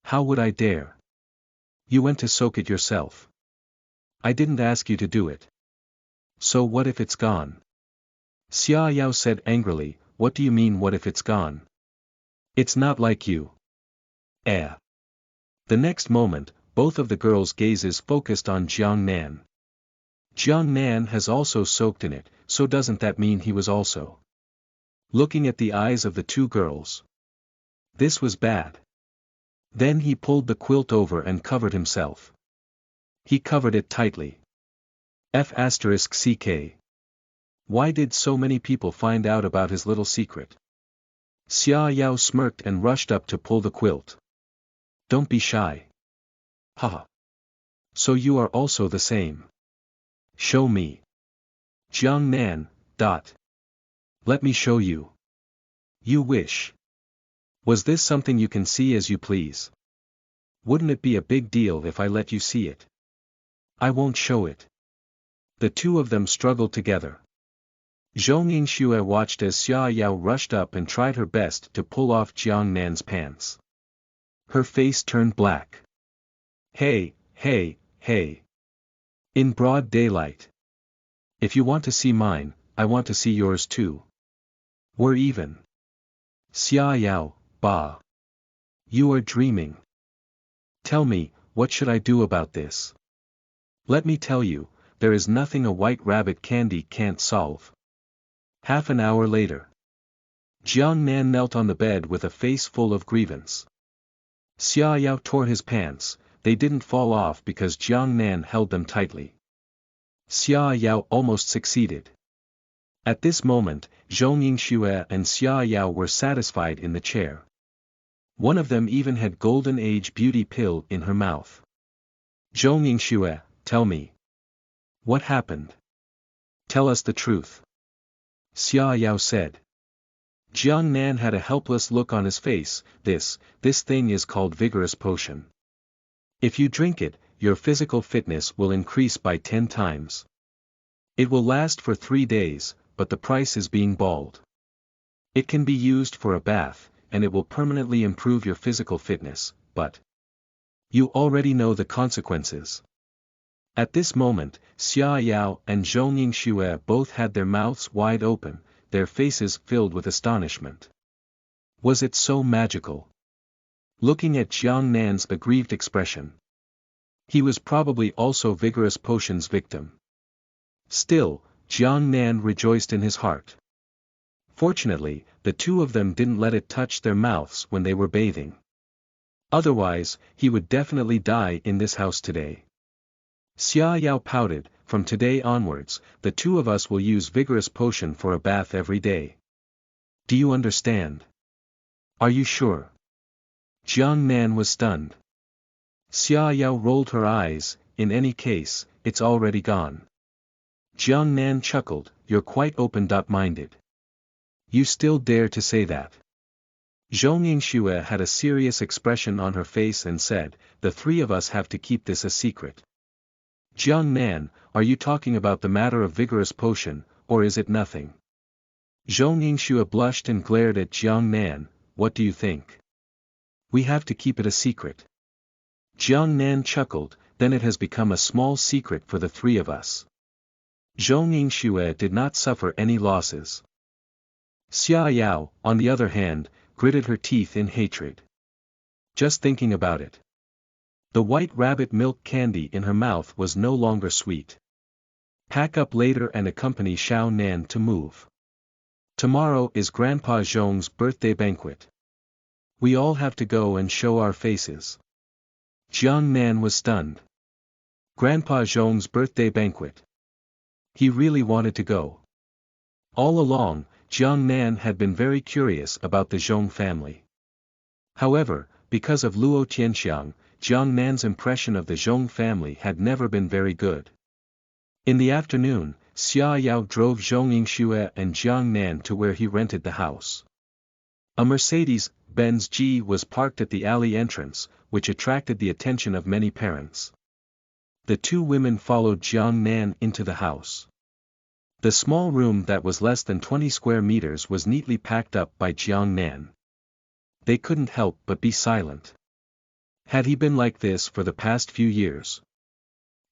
[SPEAKER 1] "How would I dare? You went to soak it yourself. I didn't ask you to do it. So what if it's gone?" Xia Yao said angrily, "What do you mean what if it's gone? It's not like you." The next moment, both of the girls' gazes focused on Jiang Nan. Jiang Nan has also soaked in it, so doesn't that mean he was also looking at the eyes of the two girls? This was bad. Then he pulled the quilt over and covered himself. He covered it tightly. F***ck. Why did so many people find out about his little secret? Xia Yao smirked and rushed up to pull the quilt. Don't be shy. Haha. So you are also the same. Show me. Jiang Nan. Let me show you. You wish. Was this something you can see as you please? Wouldn't it be a big deal if I let you see it? I won't show it. The two of them struggled together. Zhou Yingxue watched as Xia Yao rushed up and tried her best to pull off Jiang Nan's pants. Her face turned black. Hey, hey, hey. In broad daylight. If you want to see mine, I want to see yours too. We're even. Xia Yao, bah. You are dreaming. Tell me, what should I do about this? Let me tell you, there is nothing a white rabbit candy can't solve. Half an hour later. Jiang Nan knelt on the bed with a face full of grievance. Xia Yao tore his pants, they didn't fall off because Jiang Nan held them tightly. Xia Yao almost succeeded. At this moment, Zhou Yingxue and Xia Yao were satisfied in the chair. One of them even had golden age beauty pill in her mouth. Zhou Yingxue, tell me. What happened? Tell us the truth. Xia Yao said. Jiang Nan had a helpless look on his face. This thing is called Vigorous Potion. If you drink it, your physical fitness will increase by 10 times. It will last for 3 days, but the price is being bald. It can be used for a bath, and it will permanently improve your physical fitness, but you already know the consequences. At this moment, Xia Yao and Zhou Yingxue both had their mouths wide open, their faces filled with astonishment. Was it so magical? Looking at Jiang Nan's aggrieved expression. He was probably also Vigorous Potion's victim. Still, Jiang Nan rejoiced in his heart. Fortunately, the two of them didn't let it touch their mouths when they were bathing. Otherwise, he would definitely die in this house today. Xia Yao pouted, from today onwards, the two of us will use Vigorous Potion for a bath every day. Do you understand? Are you sure? Jiang Nan was stunned. Xia Yao rolled her eyes, in any case, it's already gone. Jiang Nan chuckled, you're quite open-minded. You still dare to say that? Zhou Yingxue had a serious expression on her face and said, the three of us have to keep this a secret. Jiang Nan, are you talking about the matter of Vigorous Potion, or is it nothing? Zhou Yingxue blushed and glared at Jiang Nan, what do you think? We have to keep it a secret. Jiang Nan chuckled, then it has become a small secret for the three of us. Zhou Yingxue did not suffer any losses. Xia Yao, on the other hand, gritted her teeth in hatred. Just thinking about it. The white rabbit milk candy in her mouth was no longer sweet. Pack up later and accompany Xiao Nan to move. Tomorrow is Grandpa Zhong's birthday banquet. We all have to go and show our faces. Jiang Nan was stunned. Grandpa Zhong's birthday banquet. He really wanted to go. All along, Jiang Nan had been very curious about the Zhong family. However, because of Luo Tianxiang, Jiang Nan's impression of the Zhong family had never been very good. In the afternoon, Xia Yao drove Zhou Yingxue and Jiang Nan to where he rented the house. A Mercedes-Benz G was parked at the alley entrance, which attracted the attention of many parents. The two women followed Jiang Nan into the house. The small room that was less than 20 square meters was neatly packed up by Jiang Nan. They couldn't help but be silent. Had he been like this for the past few years?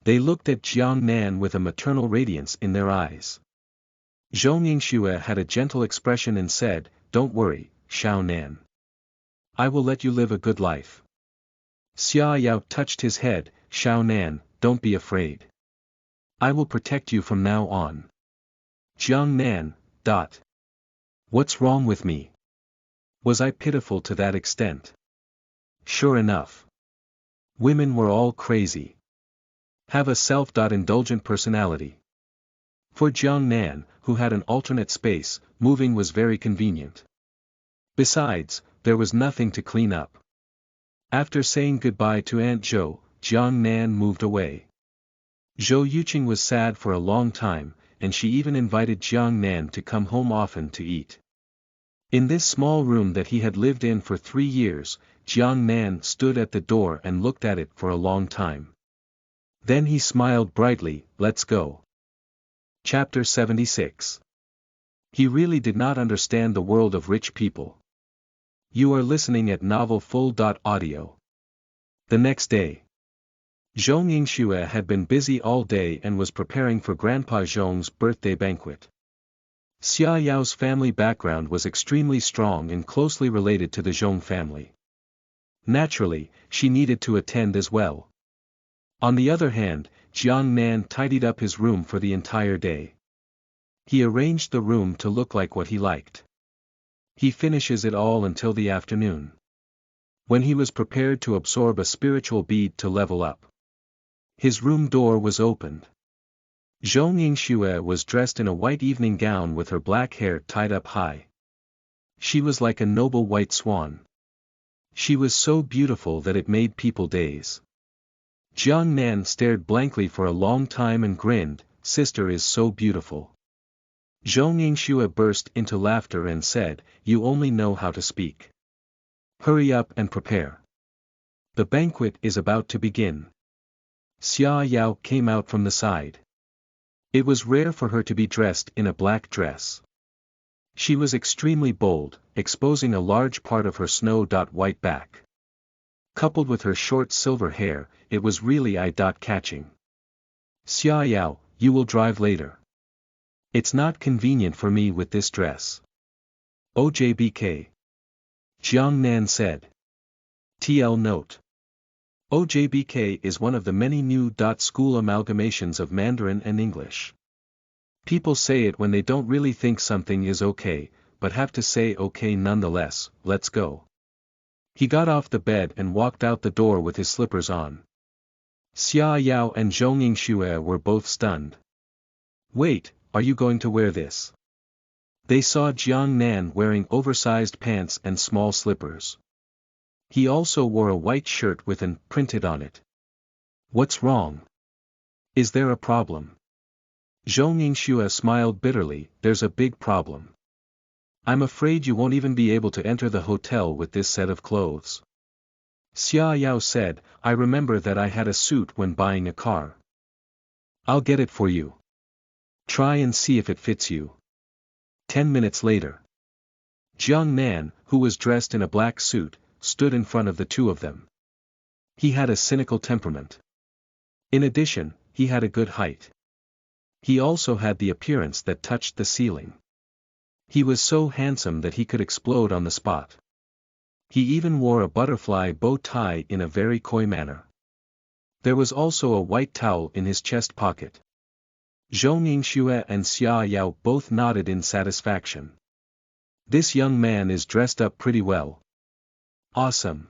[SPEAKER 1] They looked at Jiang Nan with a maternal radiance in their eyes. Zhou Yingxue had a gentle expression and said, don't worry, Xiao Nan. I will let you live a good life. Xia Yao touched his head, Xiao Nan, don't be afraid. I will protect you from now on. Jiang Nan. What's wrong with me? Was I pitiful to that extent? Sure enough. Women were all crazy. Have a self-indulgent personality. For Jiang Nan, who had an alternate space, moving was very convenient. Besides, there was nothing to clean up. After saying goodbye to Aunt Zhou, Jiang Nan moved away. Zhou Yuqing was sad for a long time, and she even invited Jiang Nan to come home often to eat. In this small room that he had lived in for 3 years, Jiang Nan stood at the door and looked at it for a long time. Then he smiled brightly. Let's go. Chapter 76. He really did not understand the world of rich people. You are listening at novelfull.audio. The next day, Zhong Yingxue had been busy all day and was preparing for Grandpa Zhong's birthday banquet. Xia Yao's family background was extremely strong and closely related to the Zhong family. Naturally, she needed to attend as well. On the other hand, Jiang Nan tidied up his room for the entire day. He arranged the room to look like what he liked. He finishes it all until the afternoon, when he was prepared to absorb a spiritual bead to level up. His room door was opened. Zhong Yingxue was dressed in a white evening gown with her black hair tied up high. She was like a noble white swan. She was so beautiful that it made people daze. Jiang Nan stared blankly for a long time and grinned. Sister is so beautiful. Zhong Yingxue burst into laughter and said, you only know how to speak. Hurry up and prepare. The banquet is about to begin. Xia Yao came out from the side. It was rare for her to be dressed in a black dress. She was extremely bold, exposing a large part of her snow-white back. Coupled with her short silver hair, it was really eye-catching. Xia Yao, you will drive later. It's not convenient for me with this dress. OJBK. Jiang Nan said. TL note. OJBK is one of the many new school amalgamations of Mandarin and English. People say it when they don't really think something is okay, but have to say okay nonetheless. Let's go. He got off the bed and walked out the door with his slippers on. Xia Yao and Zhong Yingxue were both stunned. Wait, are you going to wear this? They saw Jiang Nan wearing oversized pants and small slippers. He also wore a white shirt with an printed on it. What's wrong? Is there a problem? Zhong Yingxue smiled bitterly. There's a big problem. I'm afraid you won't even be able to enter the hotel with this set of clothes. Xia Yao said, I remember that I had a suit when buying a car. I'll get it for you. Try and see if it fits you. 10 minutes later. Jiang Nan, who was dressed in a black suit, stood in front of the two of them. He had a cynical temperament. In addition, he had a good height. He also had the appearance that touched the ceiling. He was so handsome that he could explode on the spot. He even wore a butterfly bow tie in a very coy manner. There was also a white towel in his chest pocket. Zhong Yingxue and Xia Yao both nodded in satisfaction. This young man is dressed up pretty well. Awesome.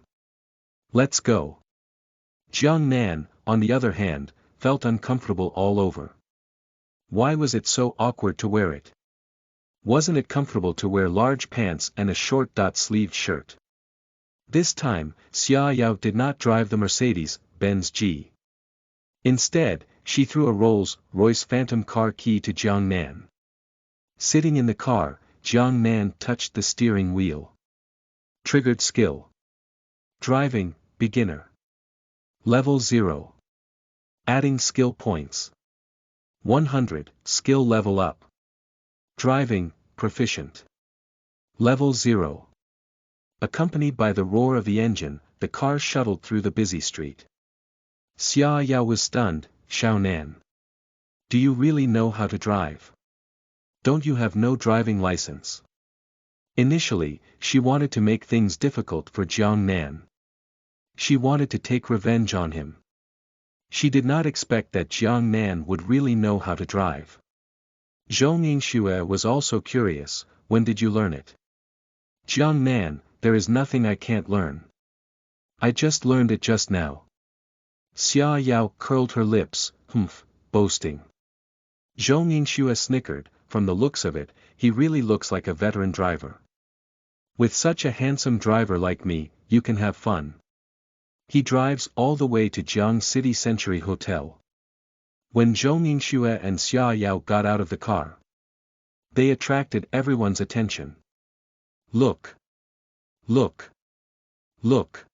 [SPEAKER 1] Let's go. Jiang Nan, on the other hand, felt uncomfortable all over. Why was it so awkward to wear it? Wasn't it comfortable to wear large pants and a short-sleeved shirt? This time, Xia Yao did not drive the Mercedes-Benz G. Instead, she threw a Rolls-Royce Phantom car key to Jiang Nan. Sitting in the car, Jiang Nan touched the steering wheel. Triggered skill. Driving, beginner. Level 0. Adding skill points. 100, skill level up. Driving, proficient. Level 0. Accompanied by the roar of the engine, the car shuttled through the busy street. Xia Yao was stunned. Xiao Nan. Do you really know how to drive? Don't you have no driving license? Initially, she wanted to make things difficult for Jiang Nan. She wanted to take revenge on him. She did not expect that Jiang Nan would really know how to drive. Zhong Yingxue was also curious. When did you learn it? Jiang Nan, there is nothing I can't learn. I just learned it just now. Xia Yao curled her lips, boasting. Zhong Yingxue snickered. from the looks of it, he really looks like a veteran driver. With such a handsome driver like me, you can have fun. He drives all the way to Jiang City Century Hotel. When Zhou Ningxue and Xia Yao got out of the car, they attracted everyone's attention. Look! Look! Look!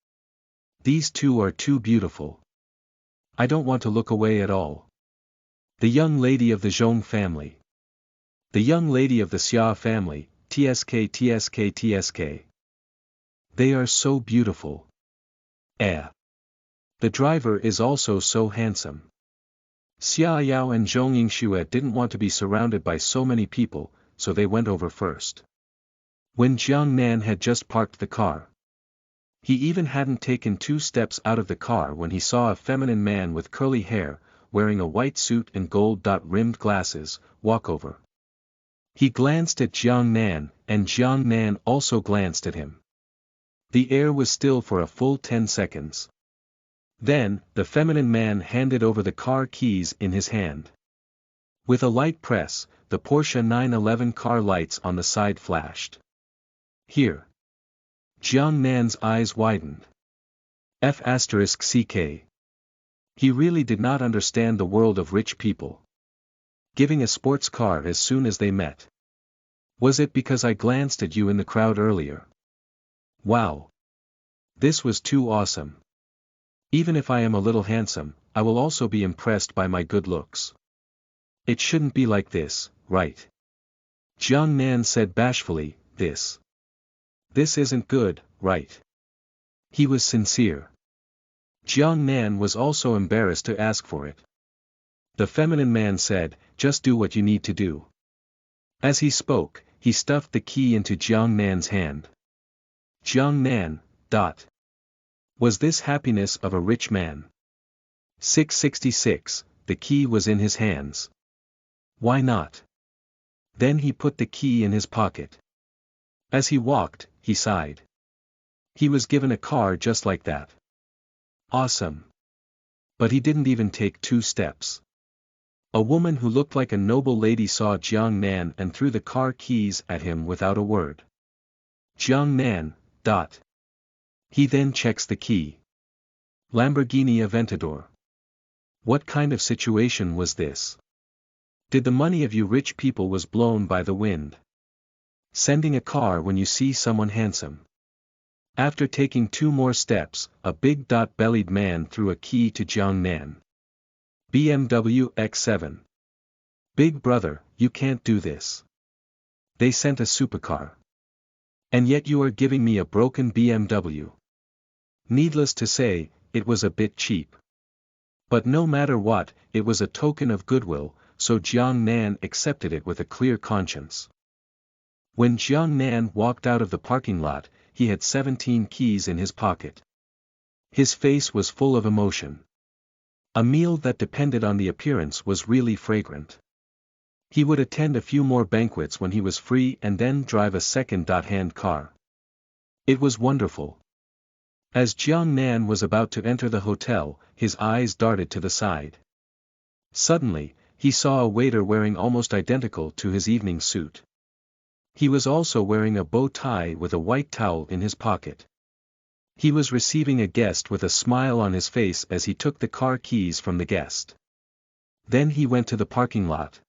[SPEAKER 1] These two are too beautiful. I don't want to look away at all. The young lady of the Zhong family. The young lady of the Xia family, TSK TSK TSK. They are so beautiful. Eh. The driver is also so handsome. Xia Yao and Zhong Yingxue didn't want to be surrounded by so many people, so they went over first. When Jiang Nan had just parked the car, he even hadn't taken 2 steps out of the car when he saw a feminine man with curly hair, wearing a white suit and gold-rimmed glasses, walk over. He glanced at Jiang Nan, and Jiang Nan also glanced at him. The air was still for a full 10 seconds. Then, the feminine man handed over the car keys in his hand. With a light press, the Porsche 911 car lights on the side flashed. Here. Jiang Nan's eyes widened. F***CK. He really did not understand the world of rich people. Giving a sports car as soon as they met. Was it because I glanced at you in the crowd earlier? Wow. This was too awesome. Even if I am a little handsome, I will also be impressed by my good looks. It shouldn't be like this, right? Jiang Nan said bashfully, This isn't good, right? He was sincere. Jiang Nan was also embarrassed to ask for it. The feminine man said, just do what you need to do. As he spoke, he stuffed the key into Jiang Nan's hand. Jiang Nan. Was this happiness of a rich man? 666, the key was in his hands. Why not? Then he put the key in his pocket. As he walked, he sighed. He was given a car just like that. Awesome. But he didn't even take 2 steps. A woman who looked like a noble lady saw Jiang Nan and threw the car keys at him without a word. Jiang Nan. He then checks the key. Lamborghini Aventador. What kind of situation was this? Did the money of you rich people was blown by the wind? Sending a car when you see someone handsome. After taking 2 more steps, a big-bellied man threw a key to Jiang Nan. BMW X7. Big brother, you can't do this. They sent a supercar. And yet you are giving me a broken BMW. Needless to say, it was a bit cheap. But no matter what, it was a token of goodwill, so Jiang Nan accepted it with a clear conscience. When Jiang Nan walked out of the parking lot, he had 17 keys in his pocket. His face was full of emotion. A meal that depended on the appearance was really fragrant. He would attend a few more banquets when he was free and then drive a second-hand car. It was wonderful. As Jiang Nan was about to enter the hotel, his eyes darted to the side. Suddenly, he saw a waiter wearing almost identical to his evening suit. He was also wearing a bow tie with a white towel in his pocket. He was receiving a guest with a smile on his face as he took the car keys from the guest. Then he went to the parking lot.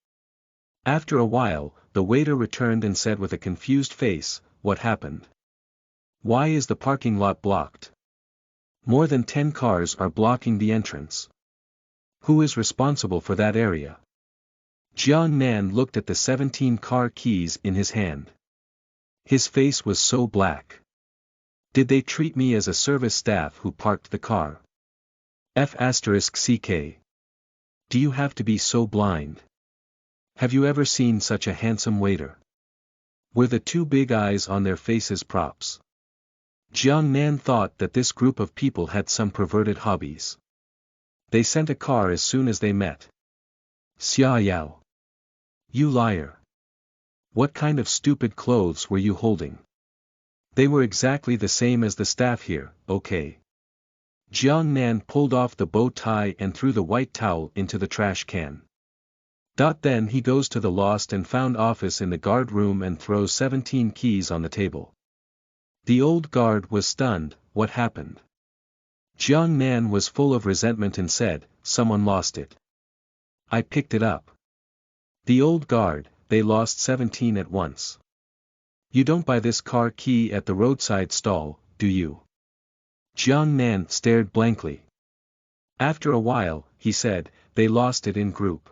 [SPEAKER 1] After a while, the waiter returned and said with a confused face, "What happened? Why is the parking lot blocked? More than 10 cars are blocking the entrance. Who is responsible for that area?" Jiang Nan looked at the 17 car keys in his hand. His face was so black. Did they treat me as a service staff who parked the car? F***CK. Do you have to be so blind? Have you ever seen such a handsome waiter? Were the 2 big eyes on their faces props? Jiang Nan thought that this group of people had some perverted hobbies. They sent a car as soon as they met. Xia Yao. You liar. What kind of stupid clothes were you holding? They were exactly the same as the staff here, okay. Jiang Nan pulled off the bow tie and threw the white towel into the trash can. Then he goes to the lost and found office in the guard room and throws 17 keys on the table. The old guard was stunned. What happened? Jiang Nan was full of resentment and said, someone lost it. I picked it up. The old guard, they lost 17 at once. You don't buy this car key at the roadside stall, do you? Jiang Nan stared blankly. After a while, he said, they lost it in group.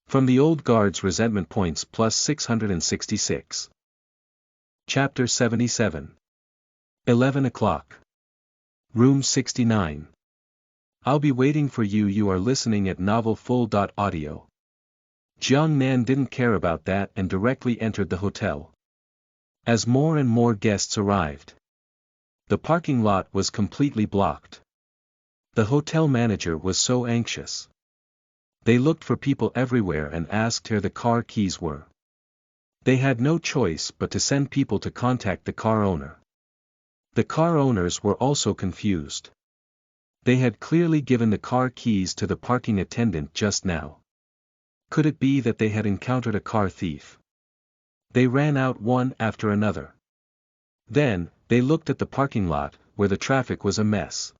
[SPEAKER 1] From the old guard's resentment points plus 666. Chapter 77. 11 o'clock. Room 69. I'll be waiting for you. You are listening at novelfull.audio. Jiang Nan didn't care about that and directly entered the hotel. As more and more guests arrived, the parking lot was completely blocked. The hotel manager was so anxious. They looked for people everywhere and asked where the car keys were. They had no choice but to send people to contact the car owner. The car owners were also confused. They had clearly given the car keys to the parking attendant just now. Could it be that they had encountered a car thief? They ran out one after another. Then, they looked at the parking lot, where the traffic was a mess.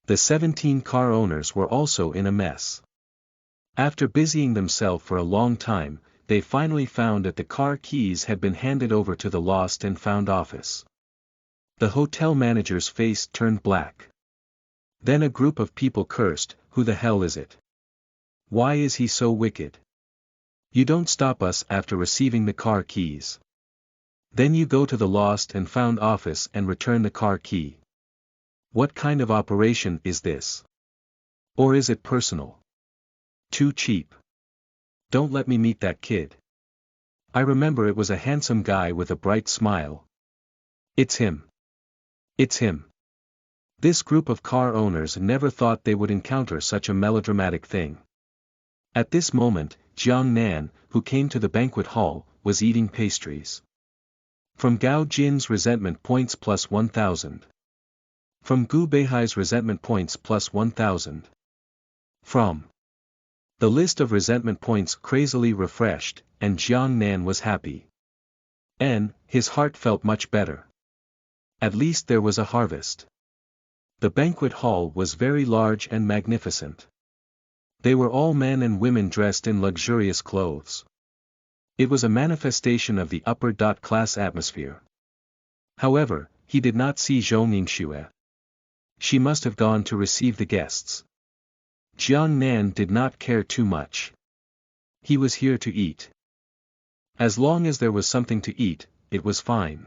[SPEAKER 1] The 17 car owners were also in a mess. After busying themselves for a long time, they finally found that the car keys had been handed over to the lost and found office. The hotel manager's face turned black. Then a group of people cursed, who the hell is it? Why is he so wicked? You don't stop us after receiving the car keys. Then you go to the lost and found office and return the car key. What kind of operation is this? Or is it personal? Too cheap. Don't let me meet that kid. I remember it was a handsome guy with a bright smile. It's him. It's him. This group of car owners never thought they would encounter such a melodramatic thing. At this moment, Jiang Nan, who came to the banquet hall, was eating pastries. From Gao Jin's resentment points plus 1000. From Gu Beihai's resentment points plus 1000. From. The list of resentment points crazily refreshed, and Jiang Nan was happy. His heart felt much better. At least there was a harvest. The banquet hall was very large and magnificent. They were all men and women dressed in luxurious clothes. It was a manifestation of the upper-class atmosphere. However, he did not see Zhou Ningxue. She must have gone to receive the guests. Jiang Nan did not care too much. He was here to eat. As long as there was something to eat, it was fine.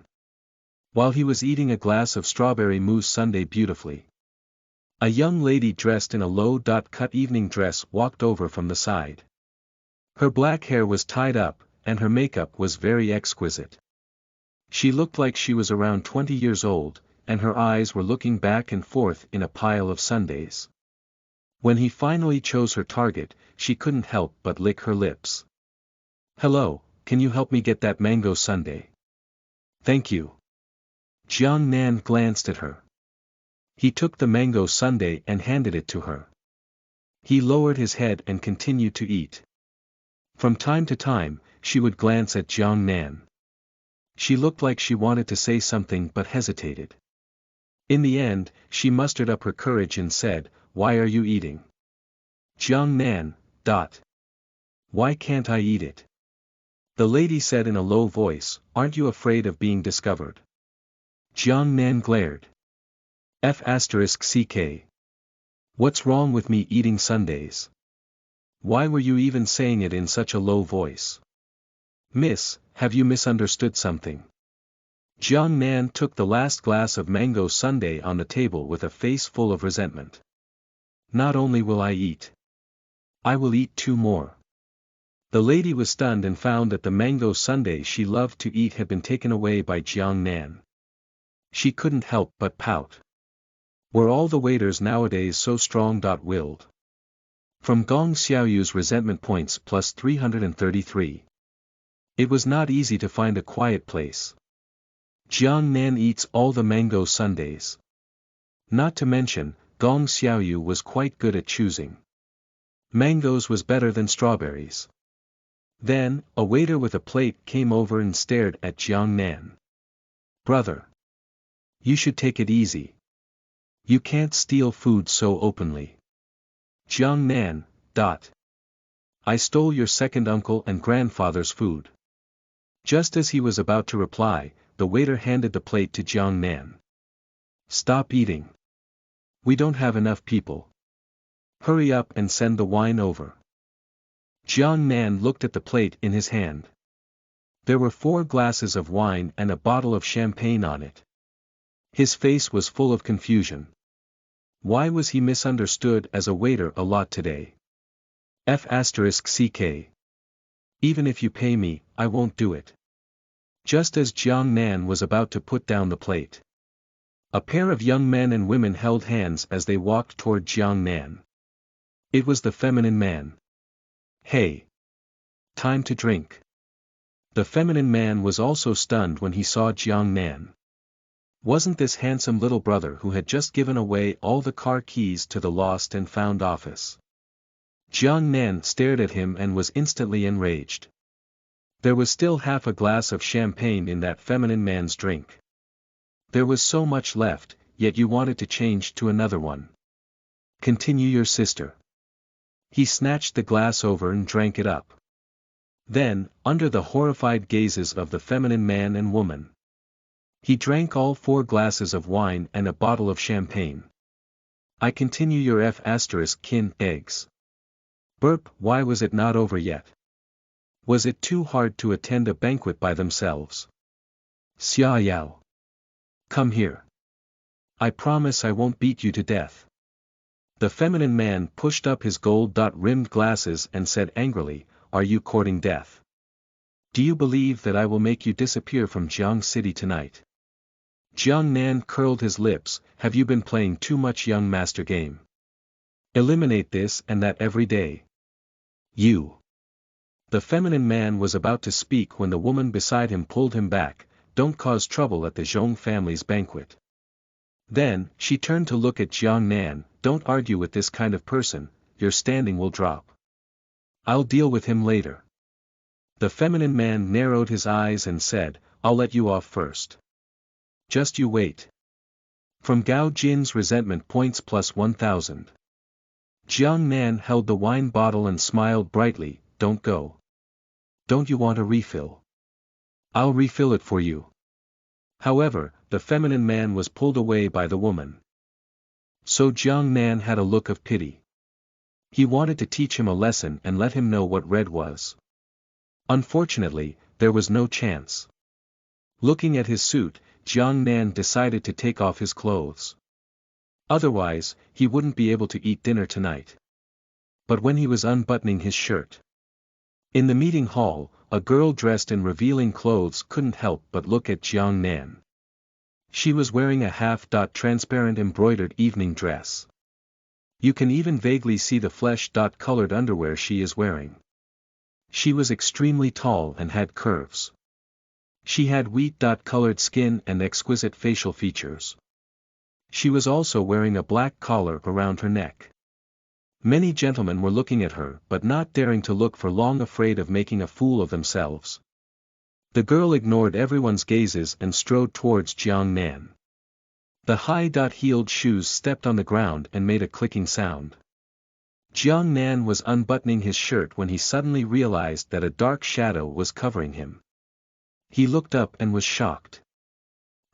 [SPEAKER 1] While he was eating a glass of strawberry mousse sundae beautifully, a young lady dressed in a low-cut evening dress walked over from the side. Her black hair was tied up, and her makeup was very exquisite. She looked like she was around 20 years old, and her eyes were looking back and forth in a pile of sundaes. When he finally chose her target, she couldn't help but lick her lips. Hello, can you help me get that mango sundae? Thank you. Jiang Nan glanced at her. He took the mango sundae and handed it to her. He lowered his head and continued to eat. From time to time, she would glance at Jiang Nan. She looked like she wanted to say something but hesitated. In the end, she mustered up her courage and said, "Why are you eating?" Jiang Nan. Why can't I eat it? The lady said in a low voice, "Aren't you afraid of being discovered?" Jiang Nan glared. F***ck. What's wrong with me eating sundaes? Why were you even saying it in such a low voice? Miss, have you misunderstood something? Jiang Nan took the last glass of mango sundae on the table with a face full of resentment. Not only will I eat. I will eat 2 more. The lady was stunned and found that the mango sundae she loved to eat had been taken away by Jiang Nan. She couldn't help but pout. Were all the waiters nowadays so strong-willed? From Gong Xiaoyu's resentment points plus 333. It was not easy to find a quiet place. Jiang Nan eats all the mango sundaes. Not to mention, Gong Xiaoyu was quite good at choosing. Mangoes was better than strawberries. Then, a waiter with a plate came over and stared at Jiang Nan. Brother. You should take it easy. You can't steal food so openly. Jiang Nan. I stole your second uncle and grandfather's food. Just as he was about to reply, the waiter handed the plate to Jiang Nan. Stop eating. We don't have enough people. Hurry up and send the wine over. Jiang Nan looked at the plate in his hand. There were 4 glasses of wine and a bottle of champagne on it. His face was full of confusion. Why was he misunderstood as a waiter a lot today? F***ck. Even if you pay me, I won't do it. Just as Jiang Nan was about to put down the plate, a pair of young men and women held hands as they walked toward Jiang Nan. It was the feminine man. Hey! Time to drink. The feminine man was also stunned when he saw Jiang Nan. Wasn't this handsome little brother who had just given away all the car keys to the lost and found office? Jiang Nan stared at him and was instantly enraged. There was still half a glass of champagne in that feminine man's drink. There was so much left, yet you wanted to change to another one. Continue your sister. He snatched the glass over and drank it up. Then, under the horrified gazes of the feminine man and woman, he drank all 4 glasses of wine and a bottle of champagne. I continue your F***kin eggs. Burp, why was it not over yet? Was it too hard to attend a banquet by themselves? Xia Yao. Come here. I promise I won't beat you to death. The feminine man pushed up his gold-rimmed glasses and said angrily, Are you courting death? Do you believe that I will make you disappear from Jiang City tonight? Jiang Nan curled his lips, Have you been playing too much young master game? Eliminate this and that every day. You. The feminine man was about to speak when the woman beside him pulled him back, Don't cause trouble at the Zhong family's banquet. Then, she turned to look at Jiang Nan, Don't argue with this kind of person, your standing will drop. I'll deal with him later. The feminine man narrowed his eyes and said, I'll let you off first. Just you wait. From Gao Jin's resentment points plus 1,000. Jiang Nan held the wine bottle and smiled brightly, Don't go. Don't you want a refill? I'll refill it for you. However, the feminine man was pulled away by the woman. So Jiang Nan had a look of pity. He wanted to teach him a lesson and let him know what red was. Unfortunately, there was no chance. Looking at his suit, Jiang Nan decided to take off his clothes. Otherwise, he wouldn't be able to eat dinner tonight. But when he was unbuttoning his shirt in the meeting hall, a girl dressed in revealing clothes couldn't help but look at Jiang Nan. She was wearing a half-transparent embroidered evening dress. You can even vaguely see the flesh-colored underwear she is wearing. She was extremely tall and had curves. She had wheat-colored skin and exquisite facial features. She was also wearing a black collar around her neck. Many gentlemen were looking at her but not daring to look for long, afraid of making a fool of themselves. The girl ignored everyone's gazes and strode towards Jiang Nan. The high-heeled shoes stepped on the ground and made a clicking sound. Jiang Nan was unbuttoning his shirt when he suddenly realized that a dark shadow was covering him. He looked up and was shocked.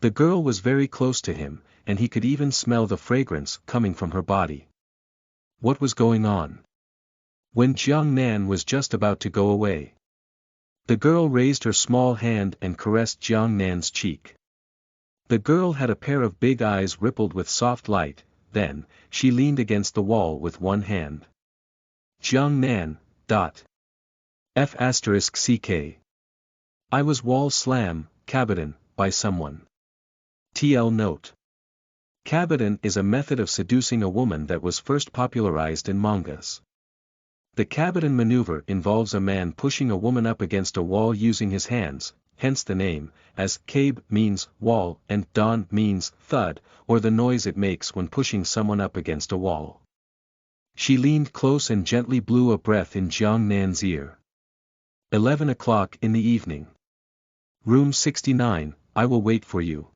[SPEAKER 1] The girl was very close to him, and he could even smell the fragrance coming from her body. What was going on? When Jiang Nan was just about to go away, the girl raised her small hand and caressed Jiang Nan's cheek. The girl had a pair of big eyes rippled with soft light, then, she leaned against the wall with one hand. Jiang Nan, F***ck. I was wall slam, cabotin, by someone. TL note. Cabotin is a method of seducing a woman that was first popularized in mangas. The cabotin maneuver involves a man pushing a woman up against a wall using his hands, hence the name, as cabe means wall and don means thud, or the noise it makes when pushing someone up against a wall. She leaned close and gently blew a breath in Jiang Nan's ear. 11 o'clock in the evening. Room 69, I will wait for you.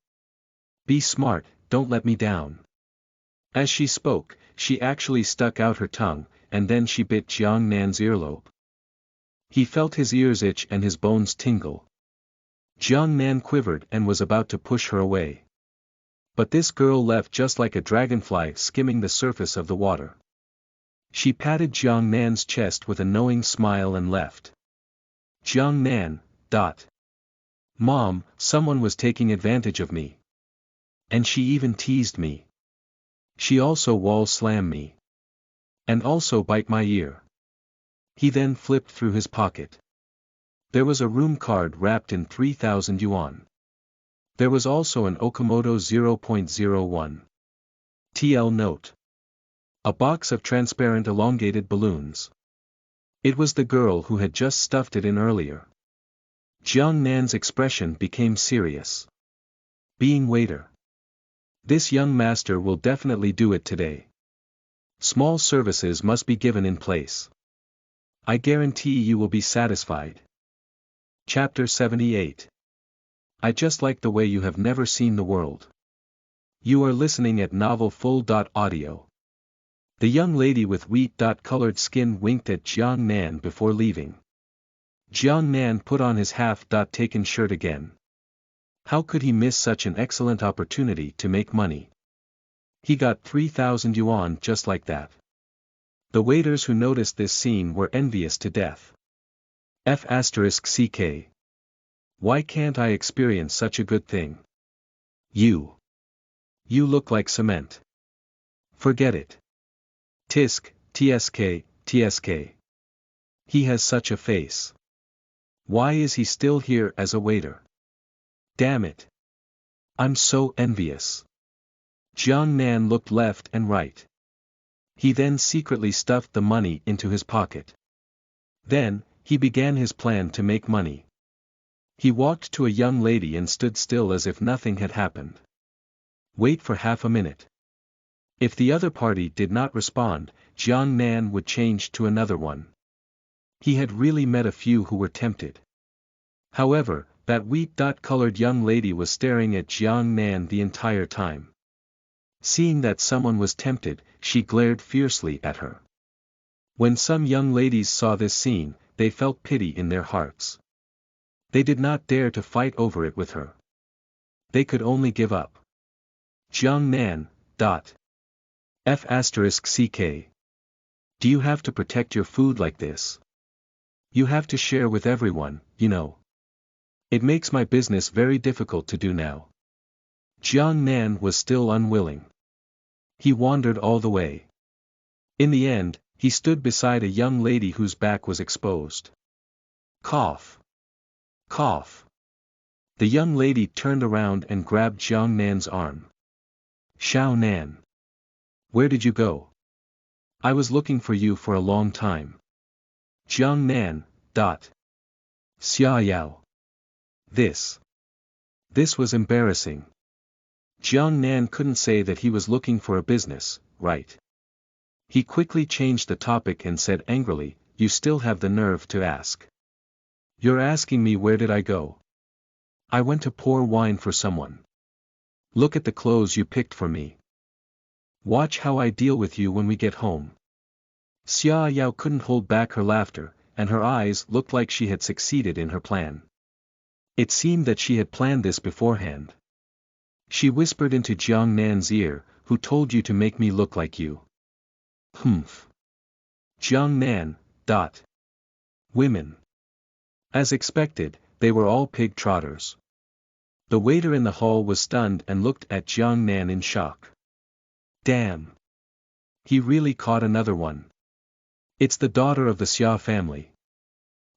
[SPEAKER 1] Be smart, don't let me down. As she spoke, she actually stuck out her tongue, and then she bit Jiang Nan's earlobe. He felt his ears itch and his bones tingle. Jiang Nan quivered and was about to push her away. But this girl left just like a dragonfly skimming the surface of the water. She patted Jiang Nan's chest with a knowing smile and left. Jiang Nan, Mom, someone was taking advantage of me. And she even teased me. She also wall slammed me. And also bite my ear. He then flipped through his pocket. There was a room card wrapped in 3,000 yuan. There was also an Okamoto 0.01 TL note. A box of transparent elongated balloons. It was the girl who had just stuffed it in earlier. Jiang Nan's expression became serious. Being waiter. This young master will definitely do it today. Small services must be given in place. I guarantee you will be satisfied. Chapter 78. I just like the way you have never seen the world. You are listening at novelfull.audio. The young lady with wheat-colored skin winked at Jiang Nan before leaving. Jiang Nan put on his half-taken shirt again. How could he miss such an excellent opportunity to make money? He got 3,000 yuan just like that. The waiters who noticed this scene were envious to death. F***ck. Why can't I experience such a good thing? You look like cement. Forget it. Tisk, tsk. He has such a face. Why is he still here as a waiter? Damn it. I'm so envious. Jiang Nan looked left and right. He then secretly stuffed the money into his pocket. Then, he began his plan to make money. He walked to a young lady and stood still as if nothing had happened. Wait for half a minute. If the other party did not respond, Jiang Nan would change to another one. He had really met a few who were tempted. However, that wheat-colored young lady was staring at Jiang Nan the entire time. Seeing that someone was tempted, she glared fiercely at her. When some young ladies saw this scene, they felt pity in their hearts. They did not dare to fight over it with her. They could only give up. Jiang Nan, F***ck. Do you have to protect your food like this? You have to share with everyone, you know. It makes my business very difficult to do now. Jiang Nan was still unwilling. He wandered all the way. In the end, he stood beside a young lady whose back was exposed. Cough. Cough. The young lady turned around and grabbed Jiang Nan's arm. Xiao Nan. Where did you go? I was looking for you for a long time. Jiang Nan, Xia Yao. This was embarrassing. Jiang Nan couldn't say that he was looking for a business, right? He quickly changed the topic and said angrily, you still have the nerve to ask. You're asking me where did I go? I went to pour wine for someone. Look at the clothes you picked for me. Watch how I deal with you when we get home. Xia Yao couldn't hold back her laughter, and her eyes looked like she had succeeded in her plan. It seemed that she had planned this beforehand. She whispered into Jiang Nan's ear, who told you to make me look like you? Humph. Jiang Nan, Women. As expected, they were all pig trotters. The waiter in the hall was stunned and looked at Jiang Nan in shock. Damn. He really caught another one. It's the daughter of the Xia family.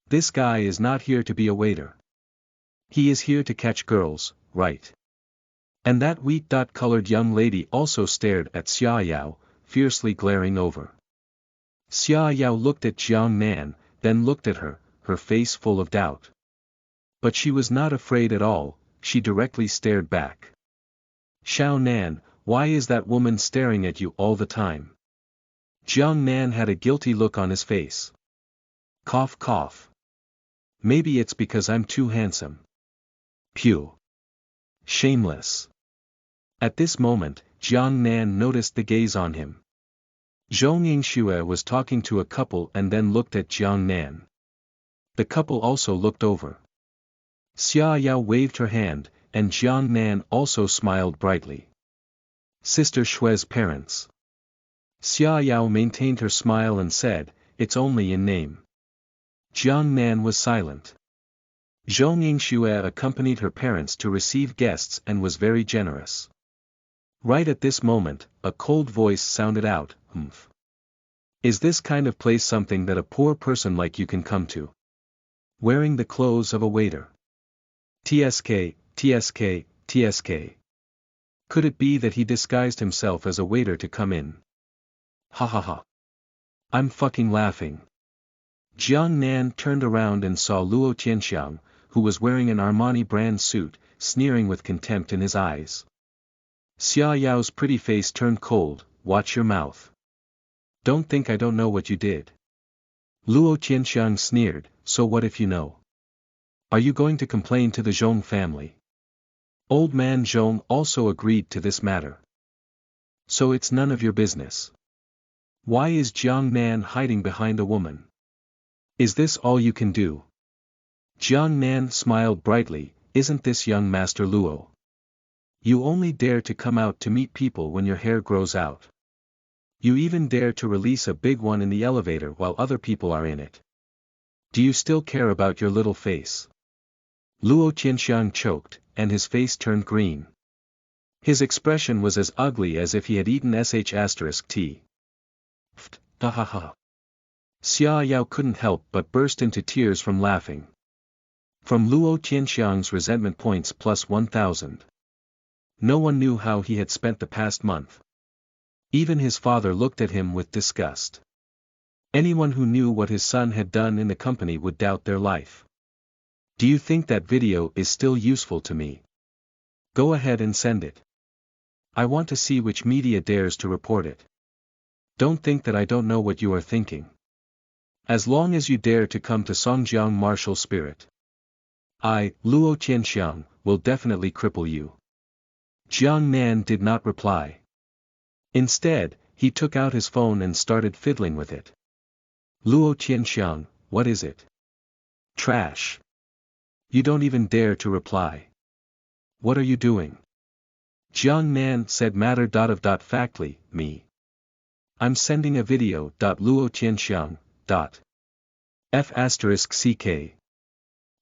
[SPEAKER 1] This guy is not here to be a waiter. He is here to catch girls, right? And that wheat-colored young lady also stared at Xia Yao, fiercely glaring over. Xia Yao looked at Jiang Nan, then looked at her, her face full of doubt. But she was not afraid at all, she directly stared back. Xiao Nan, why is that woman staring at you all the time? Jiang Nan had a guilty look on his face. Cough cough. Maybe it's because I'm too handsome. Pew. Shameless. At this moment, Jiang Nan noticed the gaze on him. Zhong Yingxue was talking to a couple and then looked at Jiang Nan. The couple also looked over. Xia Yao waved her hand, and Jiang Nan also smiled brightly. Sister Shue's parents. Xia Yao maintained her smile and said, "It's only in name." Jiang Nan was silent. Zhong Yingxue accompanied her parents to receive guests and was very generous. Right at this moment, a cold voice sounded out, "Humph. Is this kind of place something that a poor person like you can come to? Wearing the clothes of a waiter. TSK, TSK, TSK. Could it be that he disguised himself as a waiter to come in? Ha ha ha. I'm fucking laughing." Jiang Nan turned around and saw Luo Tianxiang, who was wearing an Armani brand suit, sneering with contempt in his eyes. Xia Yao's pretty face turned cold. "Watch your mouth. Don't think I don't know what you did." Luo Tianxiang sneered, "So what if you know? Are you going to complain to the Zhong family?" Old man Zhong also agreed to this matter. "So it's none of your business. Why is Jiang Nan hiding behind a woman? Is this all you can do?" Jiang Nan smiled brightly, "Isn't this young Master Luo? You only dare to come out to meet people when your hair grows out. You even dare to release a big one in the elevator while other people are in it. Do you still care about your little face?" Luo Tianxiang choked, and his face turned green. His expression was as ugly as if he had eaten **T. Pft, ha ha ha. Xia Yao couldn't help but burst into tears from laughing. From Luo Tianxiang's resentment points plus 1,000. No one knew how he had spent the past month. Even his father looked at him with disgust. Anyone who knew what his son had done in the company would doubt their life. "Do you think that video is still useful to me? Go ahead and send it. I want to see which media dares to report it. Don't think that I don't know what you are thinking. As long as you dare to come to Songjiang martial spirit, I, Luo Tianxiang, will definitely cripple you." Jiang Nan did not reply. Instead, he took out his phone and started fiddling with it. "Luo Tianxiang, what is it? Trash. You don't even dare to reply. What are you doing?" Jiang Nan said matter.of.factly, "Me. I'm sending a video. Luo Tianxiang. F***ck.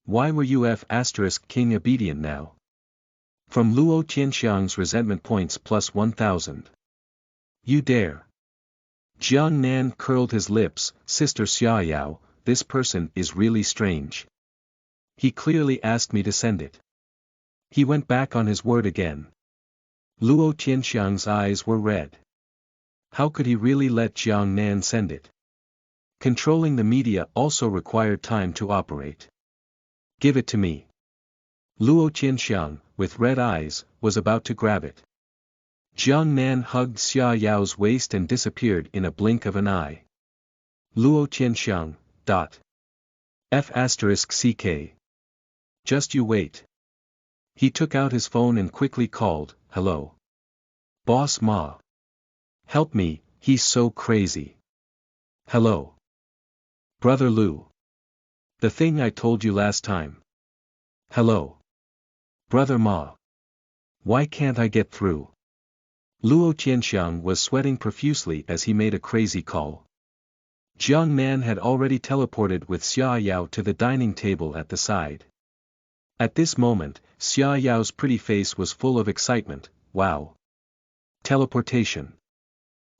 [SPEAKER 1] Why were you F***king obedient now?" From Luo Tianxiang's resentment points plus 1,000. "You dare." Jiang Nan curled his lips. "Sister Xia Yao, this person is really strange. He clearly asked me to send it. He went back on his word again." Luo Tianxiang's eyes were red. How could he really let Jiang Nan send it? Controlling the media also required time to operate. "Give it to me." Luo Tianxiang, with red eyes, was about to grab it. Jiang Nan hugged Xia Yao's waist and disappeared in a blink of an eye. Luo Tianxiang. F***ck. Just you wait. He took out his phone and quickly called, "Hello. Boss Ma. Help me, he's so crazy. Hello. Brother Lu. The thing I told you last time. Hello. Brother Ma. Why can't I get through?" Luo Tianxiang was sweating profusely as he made a crazy call. Jiang Nan had already teleported with Xia Yao to the dining table at the side. At this moment, Xia Yao's pretty face was full of excitement. "Wow. Teleportation.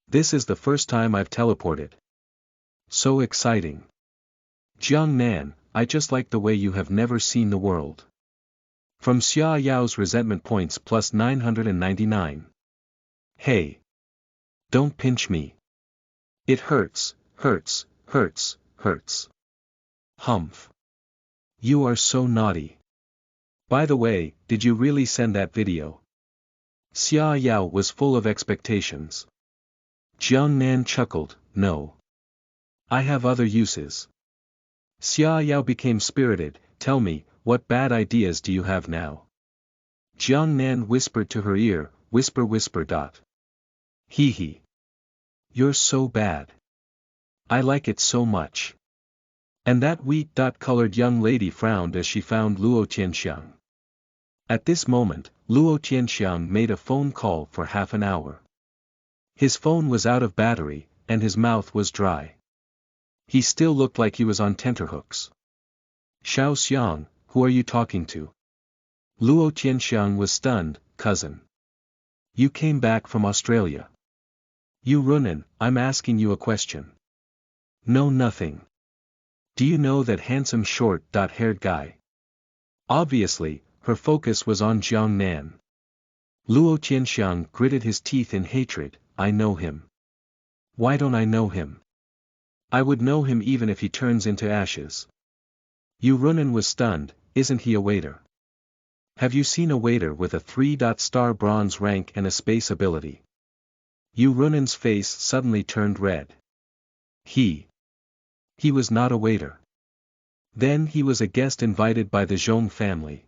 [SPEAKER 1] This is the first time I've teleported. So exciting. Jiang Nan, I just like the way you have never seen the world." From Xia Yao's resentment points plus 999. "Hey. Don't pinch me. It hurts, hurts, hurts, hurts. Humph. You are so naughty. By the way, did you really send that video?" Xia Yao was full of expectations. Jiang Nan chuckled, no. I have other uses. Xia Yao became spirited, tell me, what bad ideas do you have now? Jiang Nan whispered to her ear, whisper whisper. Hee hee. You're so bad. I like it so much. And that wheat-colored young lady frowned as she found Luo Tianxiang. At this moment, Luo Tianxiang made a phone call for half an hour. His phone was out of battery, and his mouth was dry. He still looked like he was on tenterhooks. Xiao Xiang, who are you talking to? Luo Tianxiang was stunned, cousin. You came back from Australia. You Runan, I'm asking you a question. No, nothing. Do you know that handsome short-haired guy? Obviously, her focus was on Jiang Nan. Luo Tianxiang gritted his teeth in hatred, I know him. Why don't I know him? I would know him even if he turns into ashes. Yu Runan was stunned, isn't he a waiter? Have you seen a waiter with a 3-star bronze rank and a space ability? Yu Runan's face suddenly turned red. He was not a waiter. Then he was a guest invited by the Zhong family.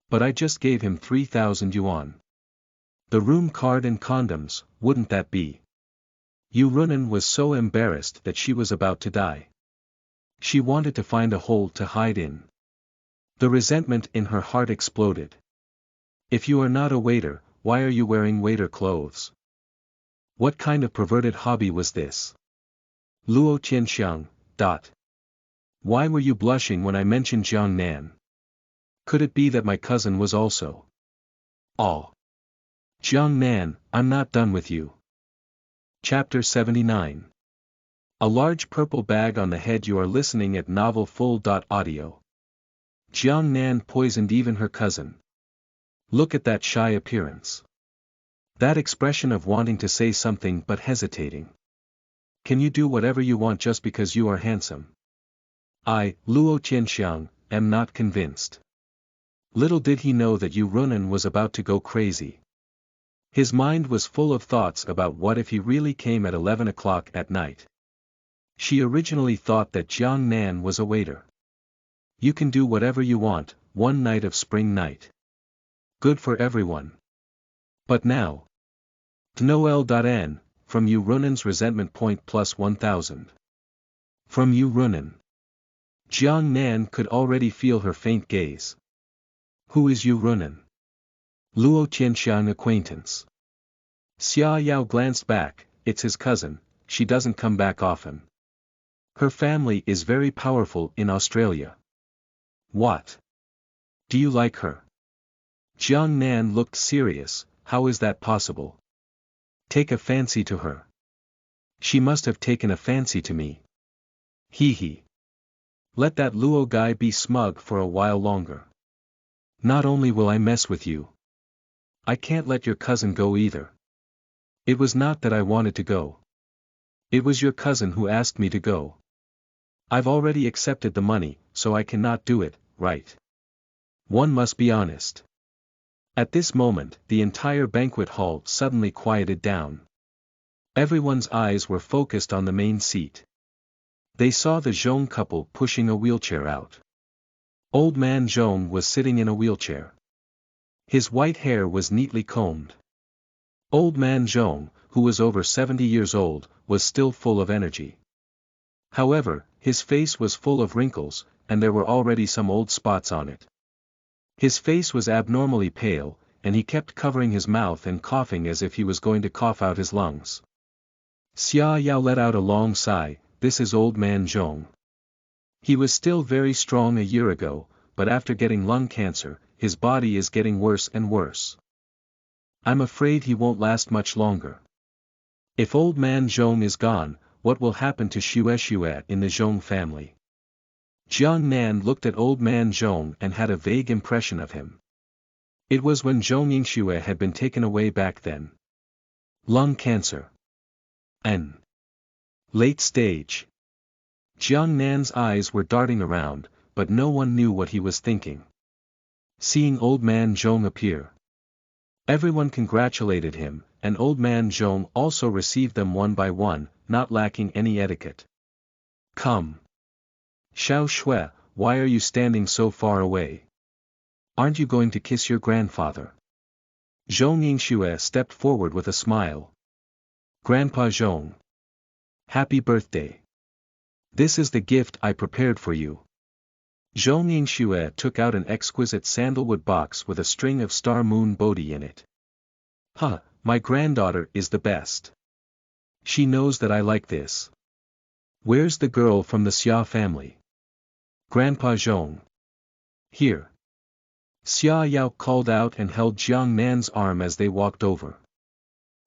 [SPEAKER 1] But I just gave him 3,000 yuan. The room card and condoms, wouldn't that be? Yu Runan was so embarrassed that she was about to die. She wanted to find a hole to hide in. The resentment in her heart exploded. If you are not a waiter, why are you wearing waiter clothes? What kind of perverted hobby was this? Luo Tianxiang. Why were you blushing when I mentioned Jiang Nan? Could it be that my cousin was also? Oh. Jiang Nan, I'm not done with you. Chapter 79. A large purple bag on the head. You are listening at novelfull.audio. Jiang Nan poisoned even her cousin. Look at that shy appearance. That expression of wanting to say something but hesitating. Can you do whatever you want just because you are handsome? I, Luo Tianxiang, am not convinced. Little did he know that Yu Runan was about to go crazy. His mind was full of thoughts about what if he really came at 11 o'clock at night. She originally thought that Jiang Nan was a waiter. You can do whatever you want, one night of spring night. Good for everyone. But now. Noel.n, from Yu Runan's resentment point plus 1,000. From Yu Runan. Jiang Nan could already feel her faint gaze. Who is Yu Runan? Luo Tianxiang acquaintance. Xia Yao glanced back, it's his cousin, she doesn't come back often. Her family is very powerful in Australia. What? Do you like her? Jiang Nan looked serious, how is that possible? Take a fancy to her. She must have taken a fancy to me. Hee hee. Let that Luo guy be smug for a while longer. Not only will I mess with you. I can't let your cousin go either. It was not that I wanted to go. It was your cousin who asked me to go. I've already accepted the money, so I cannot do it, right? One must be honest. At this moment, the entire banquet hall suddenly quieted down. Everyone's eyes were focused on the main seat. They saw the Zhong couple pushing a wheelchair out. Old man Zhong was sitting in a wheelchair. His white hair was neatly combed. Old man Zhong, who was over 70 years old, was still full of energy. However, his face was full of wrinkles, and there were already some old spots on it. His face was abnormally pale, and he kept covering his mouth and coughing as if he was going to cough out his lungs. Xia Yao let out a long sigh, this is old man Zhong. He was still very strong a year ago, but after getting lung cancer, his body is getting worse and worse. I'm afraid he won't last much longer. If old man Zhong is gone, what will happen to Xue in the Zhong family? Jiang Nan looked at old man Zhong and had a vague impression of him. It was when Zhong Yingxue had been taken away back then. Lung cancer. N. Late stage. Jiang Nan's eyes were darting around, but no one knew what he was thinking. Seeing old man Zhong appear. Everyone congratulated him, and old man Zhong also received them one by one, not lacking any etiquette. Come. Xiao Shui, why are you standing so far away? Aren't you going to kiss your grandfather? Zhong Yingxue stepped forward with a smile. Grandpa Zhong. Happy birthday. This is the gift I prepared for you. Zhong Yingxue took out an exquisite sandalwood box with a string of star moon Bodhi in it. Huh, my granddaughter is the best. She knows that I like this. Where's the girl from the Xia family? Grandpa Zhong. Here. Xia Yao called out and held Jiang Nan's arm as they walked over.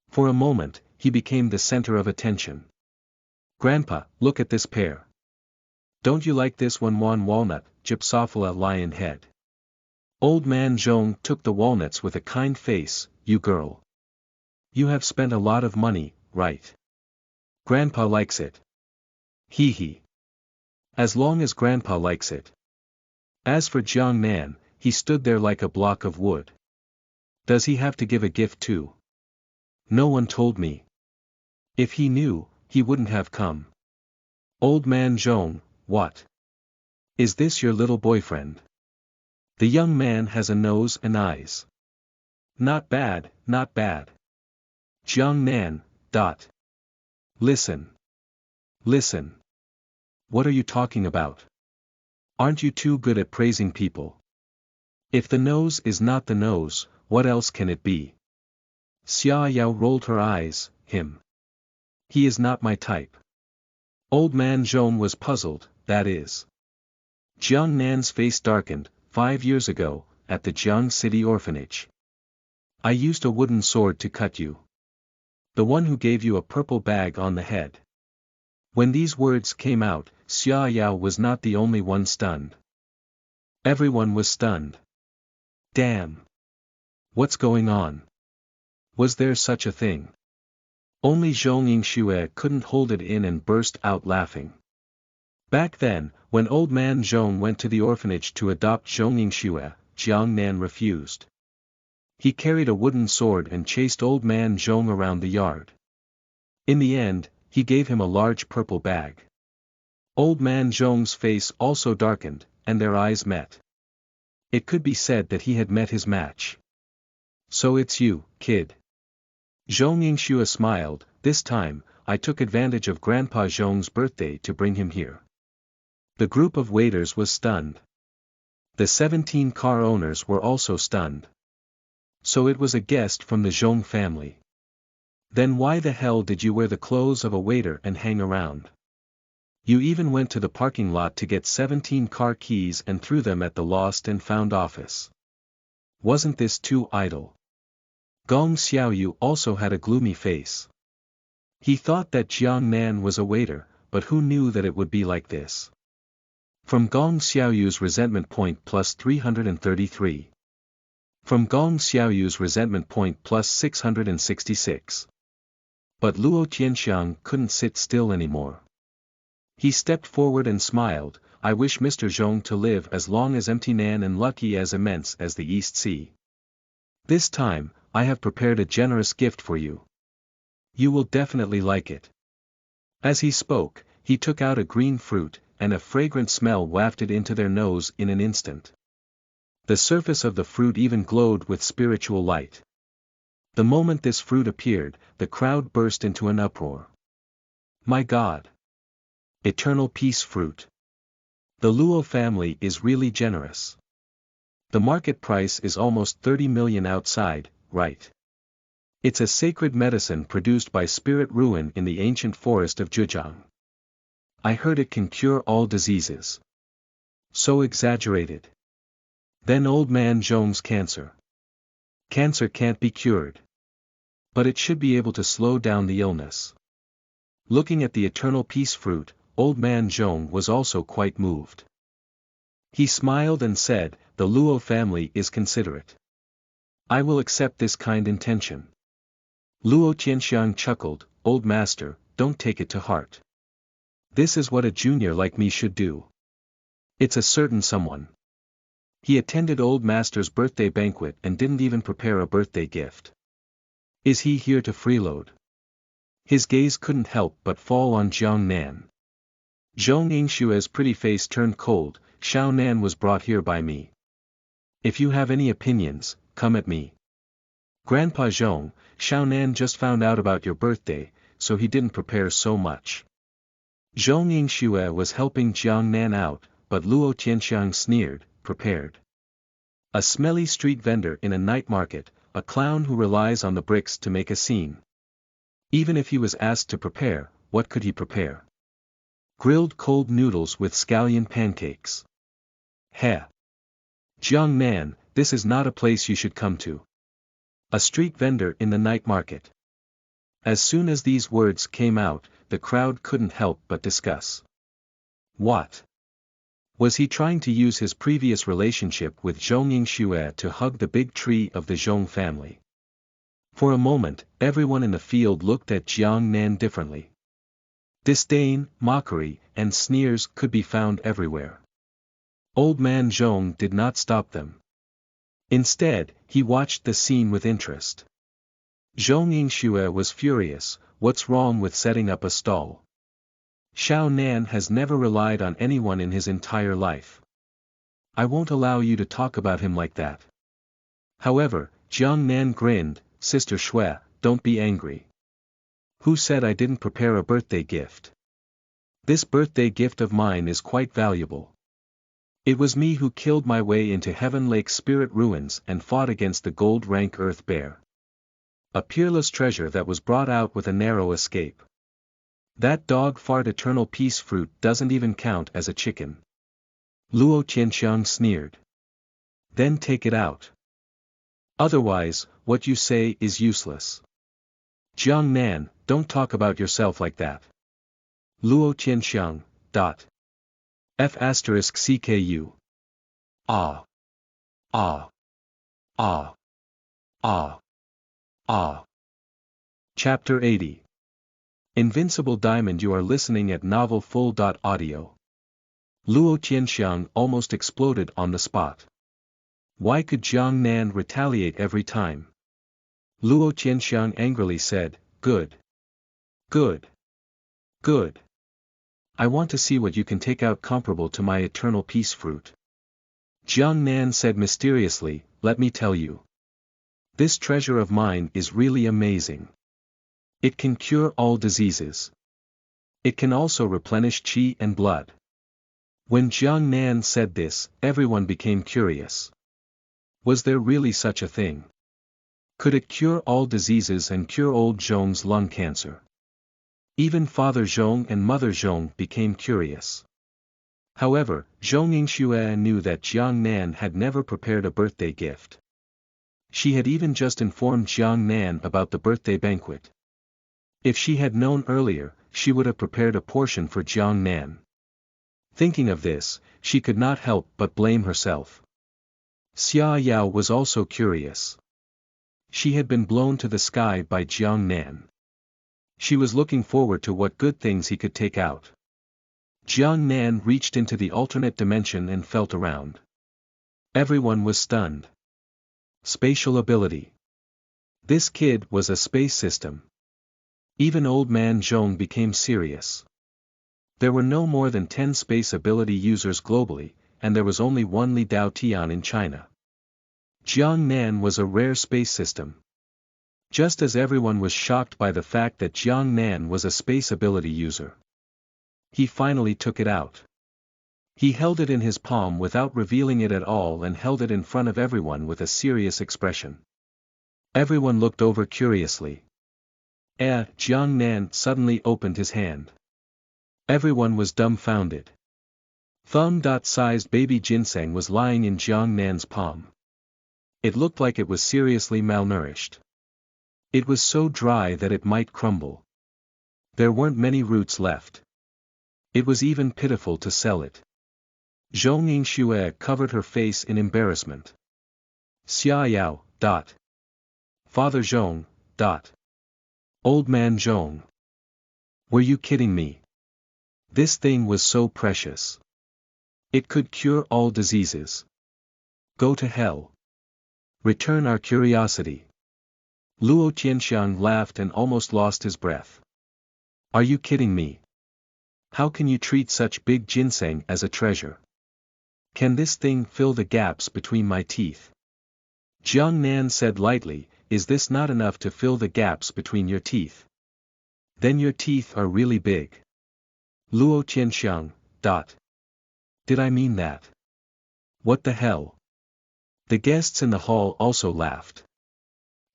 [SPEAKER 1] For a moment, he became the center of attention. Grandpa, look at this pear. Don't you like this one walnut, Gypsophila lion head? Old man Zhong took the walnuts with a kind face. You girl. You have spent a lot of money, right? Grandpa likes it. Hee hee. As long as Grandpa likes it. As for Jiang Nan, he stood there like a block of wood. Does he have to give a gift too? No one told me. If he knew, he wouldn't have come. Old man Zhong, what? Is this your little boyfriend? The young man has a nose and eyes. Not bad, not bad. Jiang Nan, dot. Listen. Listen. What are you talking about? Aren't you too good at praising people? If the nose is not the nose, what else can it be? Xia Yao rolled her eyes. Him. He is not my type. Old man Zhong was puzzled, that is. Jiang Nan's face darkened. 5 years ago, at the Jiang City orphanage. I used a wooden sword to cut you. The one who gave you a purple bag on the head. When these words came out, Xia Yao was not the only one stunned. Everyone was stunned. Damn. What's going on? Was there such a thing? Only Zhong Yingxue couldn't hold it in and burst out laughing. Back then, when old man Zhong went to the orphanage to adopt Zhong Yingxue, Jiang Nan refused. He carried a wooden sword and chased old man Zhong around the yard. In the end, he gave him a large purple bag. Old man Zhong's face also darkened, and their eyes met. It could be said that he had met his match. So it's you, kid. Zhong Yingxue smiled. This time, I took advantage of Grandpa Zhong's birthday to bring him here. The group of waiters was stunned. The 17 car owners were also stunned. So it was a guest from the Zhong family. Then why the hell did you wear the clothes of a waiter and hang around? You even went to the parking lot to get 17 car keys and threw them at the lost and found office. Wasn't this too idle? Gong Xiaoyu also had a gloomy face. He thought that Jiang Nan was a waiter, but who knew that it would be like this? From Gong Xiaoyu's resentment point plus 333. From Gong Xiaoyu's resentment point plus 666. But Luo Tianxiang couldn't sit still anymore. He stepped forward and smiled. I wish Mr. Zhong to live as long as empty Nan and lucky as immense as the East Sea. This time, I have prepared a generous gift for you. You will definitely like it. As he spoke, he took out a green fruit, and a fragrant smell wafted into their nose in an instant. The surface of the fruit even glowed with spiritual light. The moment this fruit appeared, the crowd burst into an uproar. My God! Eternal peace fruit. The Luo family is really generous. The market price is almost 30 million outside, right? It's a sacred medicine produced by Spirit Ruin in the ancient forest of Zhejiang. I heard it can cure all diseases. So exaggerated. Then old man Zhong's cancer. Cancer can't be cured. But it should be able to slow down the illness. Looking at the eternal peace fruit, old man Zhong was also quite moved. He smiled and said, the Luo family is considerate. I will accept this kind intention. Luo Tianxiang chuckled, old master, don't take it to heart. This is what a junior like me should do. It's a certain someone. He attended old master's birthday banquet and didn't even prepare a birthday gift. Is he here to freeload? His gaze couldn't help but fall on Jiang Nan. Zhong Yingshue's pretty face turned cold. Xiao Nan was brought here by me. If you have any opinions, come at me. Grandpa Zhong, Xiao Nan just found out about your birthday, so he didn't prepare so much. Zhong Yingxue was helping Jiang Nan out, but Luo Tianxiang sneered, prepared. A smelly street vendor in a night market, a clown who relies on the bricks to make a scene. Even if he was asked to prepare, what could he prepare? Grilled cold noodles with scallion pancakes. Heh. Jiang Nan, this is not a place you should come to. A street vendor in the night market. As soon as these words came out, the crowd couldn't help but discuss. What? Was he trying to use his previous relationship with Zhong Yingxue to hug the big tree of the Zhong family? For a moment, everyone in the field looked at Jiang Nan differently. Disdain, mockery, and sneers could be found everywhere. Old man Zhong did not stop them. Instead, he watched the scene with interest. Zhong Yingxue was furious. What's wrong with setting up a stall? Xiao Nan has never relied on anyone in his entire life. I won't allow you to talk about him like that. However, Jiang Nan grinned. Sister Xue, don't be angry. Who said I didn't prepare a birthday gift? This birthday gift of mine is quite valuable. It was me who killed my way into Heaven Lake Spirit Ruins and fought against the gold rank Earth Bear. A peerless treasure that was brought out with a narrow escape. That dog fart eternal peace fruit doesn't even count as a chicken. Luo Tianxiang sneered. Then take it out. Otherwise, what you say is useless. Jiang Nan, don't talk about yourself like that. Luo Tianxiang, F asterisk CKU. Ah. Ah. Ah. Ah. Ah. Chapter 80. Invincible Diamond. You are listening at novelfull.audio. Luo Tianxiang almost exploded on the spot. Why could Jiang Nan retaliate every time? Luo Tianxiang angrily said, Good. Good. Good. I want to see what you can take out comparable to my eternal peace fruit. Jiang Nan said mysteriously, Let me tell you. This treasure of mine is really amazing. It can cure all diseases. It can also replenish qi and blood. When Jiang Nan said this, everyone became curious. Was there really such a thing? Could it cure all diseases and cure old Zhong's lung cancer? Even Father Zhong and Mother Zhong became curious. However, Zhong Yingxue knew that Jiang Nan had never prepared a birthday gift. She had even just informed Jiang Nan about the birthday banquet. If she had known earlier, she would have prepared a portion for Jiang Nan. Thinking of this, she could not help but blame herself. Xia Yao was also curious. She had been blown to the sky by Jiang Nan. She was looking forward to what good things he could take out. Jiang Nan reached into the alternate dimension and felt around. Everyone was stunned. Spatial ability. This kid was a space system. Even old man Zhong became serious. There were no more than 10 space ability users globally, and there was only one Li Dao Tian in China. Jiang Nan was a rare space system. Just as everyone was shocked by the fact that Jiang Nan was a space ability user. He finally took it out. He held it in his palm without revealing it at all and held it in front of everyone with a serious expression. Everyone looked over curiously. Jiang Nan suddenly opened his hand. Everyone was dumbfounded. Thumb-sized baby ginseng was lying in Jiang Nan's palm. It looked like it was seriously malnourished. It was so dry that it might crumble. There weren't many roots left. It was even pitiful to sell it. Zhong Yingxue covered her face in embarrassment. Xia Yao, Father Zhong, Old man Zhong. Were you kidding me? This thing was so precious. It could cure all diseases. Go to hell. Return our curiosity. Luo Qianxiang laughed and almost lost his breath. Are you kidding me? How can you treat such big ginseng as a treasure? Can this thing fill the gaps between my teeth? Jiang Nan said lightly, is this not enough to fill the gaps between your teeth? Then your teeth are really big. Luo Qianxiang, Did I mean that? What the hell? The guests in the hall also laughed.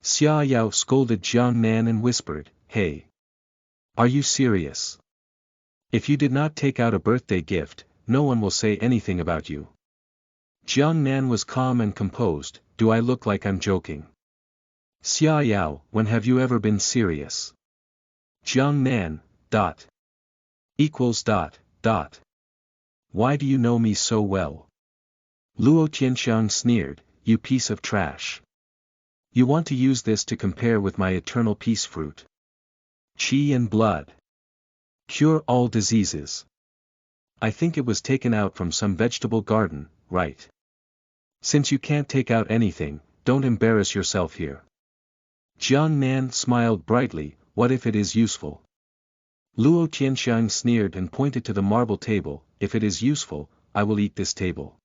[SPEAKER 1] Xia Yao scolded Jiang Nan and whispered, Hey! Are you serious? If you did not take out a birthday gift, no one will say anything about you. Jiang Nan was calm and composed, do I look like I'm joking? Xia Yao, when have you ever been serious? Jiang Nan, Why do you know me so well? Luo Qianxiang sneered, you piece of trash. You want to use this to compare with my eternal peace fruit. Qi and blood. Cure all diseases. I think it was taken out from some vegetable garden, right? Since you can't take out anything, don't embarrass yourself here. Jiang Nan smiled brightly, what if it is useful? Luo Qianxiang sneered and pointed to the marble table, if it is useful, I will eat this table.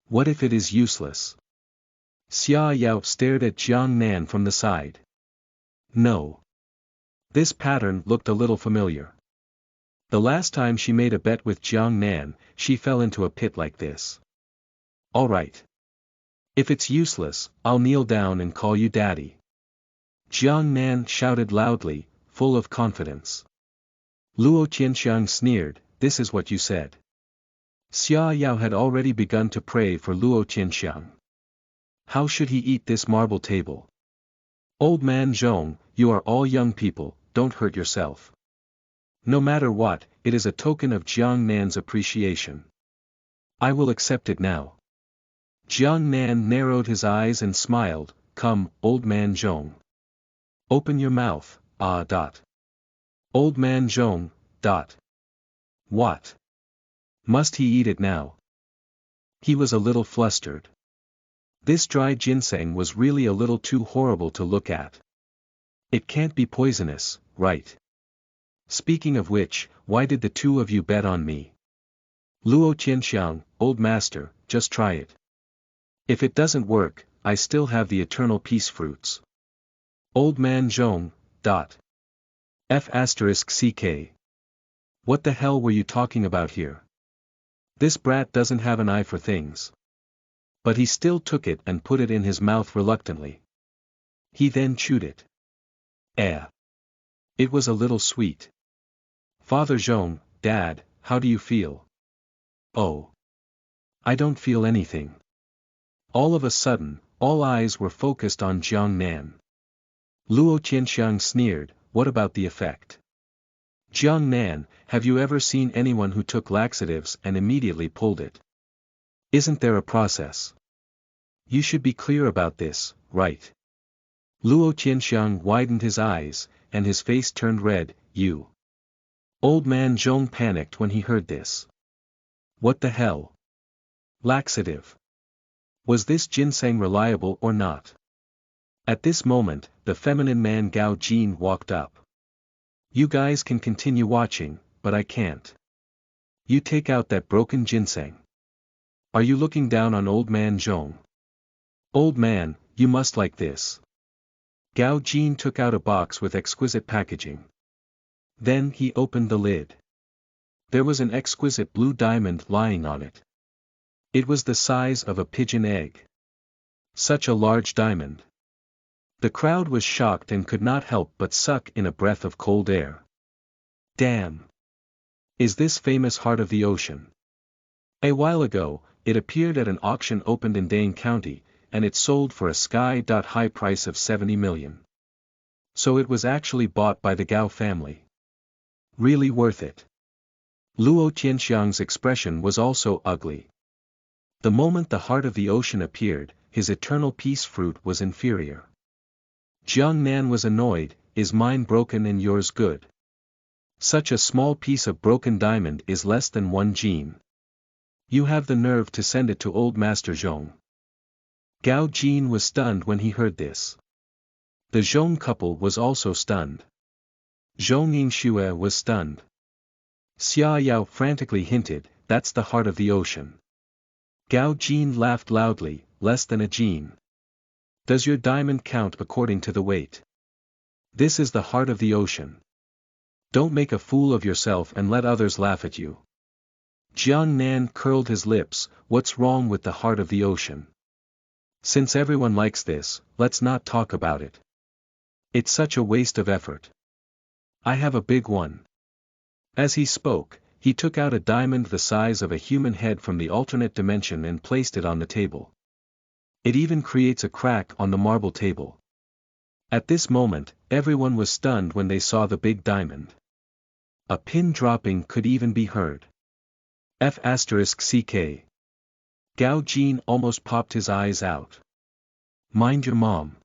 [SPEAKER 1] What if it is useless? Xia Yao stared at Jiang Nan from the side. No. This pattern looked a little familiar. The last time she made a bet with Jiang Nan, she fell into a pit like this. All right. If it's useless, I'll kneel down and call you daddy. Jiang Nan shouted loudly, full of confidence. Luo Qianxiang sneered, this is what you said. Xia Yao had already begun to pray for Luo Qianxiang. How should he eat this marble table? Old man Zhong, you are all young people, don't hurt yourself. No matter what, it is a token of Jiang Nan's appreciation. I will accept it now. Jiang Nan narrowed his eyes and smiled, come, old man Zhong. Open your mouth, Old man Zhong, What? Must he eat it now? He was a little flustered. This dry ginseng was really a little too horrible to look at. It can't be poisonous, right? Speaking of which, why did the two of you bet on me? Luo Qianxiang, old master, just try it. If it doesn't work, I still have the eternal peace fruits. Old man Zhong, F***ck. What the hell were you talking about here? This brat doesn't have an eye for things. But he still took it and put it in his mouth reluctantly. He then chewed it. It was a little sweet. Father Zhong, Dad, how do you feel? Oh. I don't feel anything. All of a sudden, all eyes were focused on Jiang Nan. Luo Qianxiang sneered, what about the effect? Jiang Nan, have you ever seen anyone who took laxatives and immediately pulled it? Isn't there a process? You should be clear about this, right? Luo Qianxiang widened his eyes, and his face turned red, you. Old man Zhong panicked when he heard this. What the hell? Laxative. Was this ginseng reliable or not? At this moment, the feminine man Gao Jin walked up. You guys can continue watching, but I can't. You take out that broken ginseng. Are you looking down on old man Zhong? Old man, you must like this. Gao Jin took out a box with exquisite packaging. Then he opened the lid. There was an exquisite blue diamond lying on it. It was the size of a pigeon egg. Such a large diamond. The crowd was shocked and could not help but suck in a breath of cold air. Damn! Is this famous heart of the ocean? A while ago, it appeared at an auction opened in Dane County, and it sold for a sky-high price of 70 million. So it was actually bought by the Gao family. Really worth it. Luo Qianxiang's expression was also ugly. The moment the heart of the ocean appeared, his eternal peace fruit was inferior. Jiang Nan was annoyed, is mine broken and yours good? Such a small piece of broken diamond is less than 1 jin. You have the nerve to send it to old Master Zhong. Gao Jin was stunned when he heard this. The Zhong couple was also stunned. Zhong Yingxue was stunned. Xia Yao frantically hinted, "That's the heart of the ocean." Gao Jin laughed loudly, "Less than a Jin. Does your diamond count according to the weight? This is the heart of the ocean. Don't make a fool of yourself and let others laugh at you." Jiang Nan curled his lips, "What's wrong with the heart of the ocean? Since everyone likes this, let's not talk about it. It's such a waste of effort. I have a big one." As he spoke, he took out a diamond the size of a human head from the alternate dimension and placed it on the table. It even creates a crack on the marble table. At this moment, everyone was stunned when they saw the big diamond. A pin dropping could even be heard. F***ck. Gao Jin almost popped his eyes out. Mind your mom.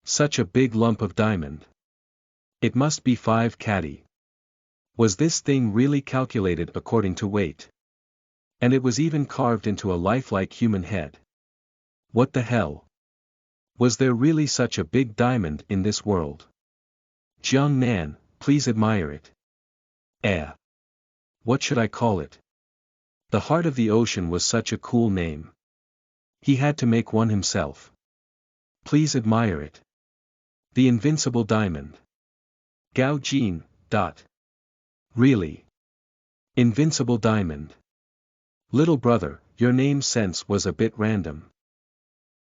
[SPEAKER 1] Such a big lump of diamond. It must be 5 caddy. Was this thing really calculated according to weight? And it was even carved into a lifelike human head. What the hell? Was there really such a big diamond in this world? Jiang Nan, please admire it. What should I call it? The heart of the ocean was such a cool name. He had to make one himself. Please admire it. The invincible diamond. Gao Jin. Really? Invincible diamond. Little brother, your name sense was a bit random.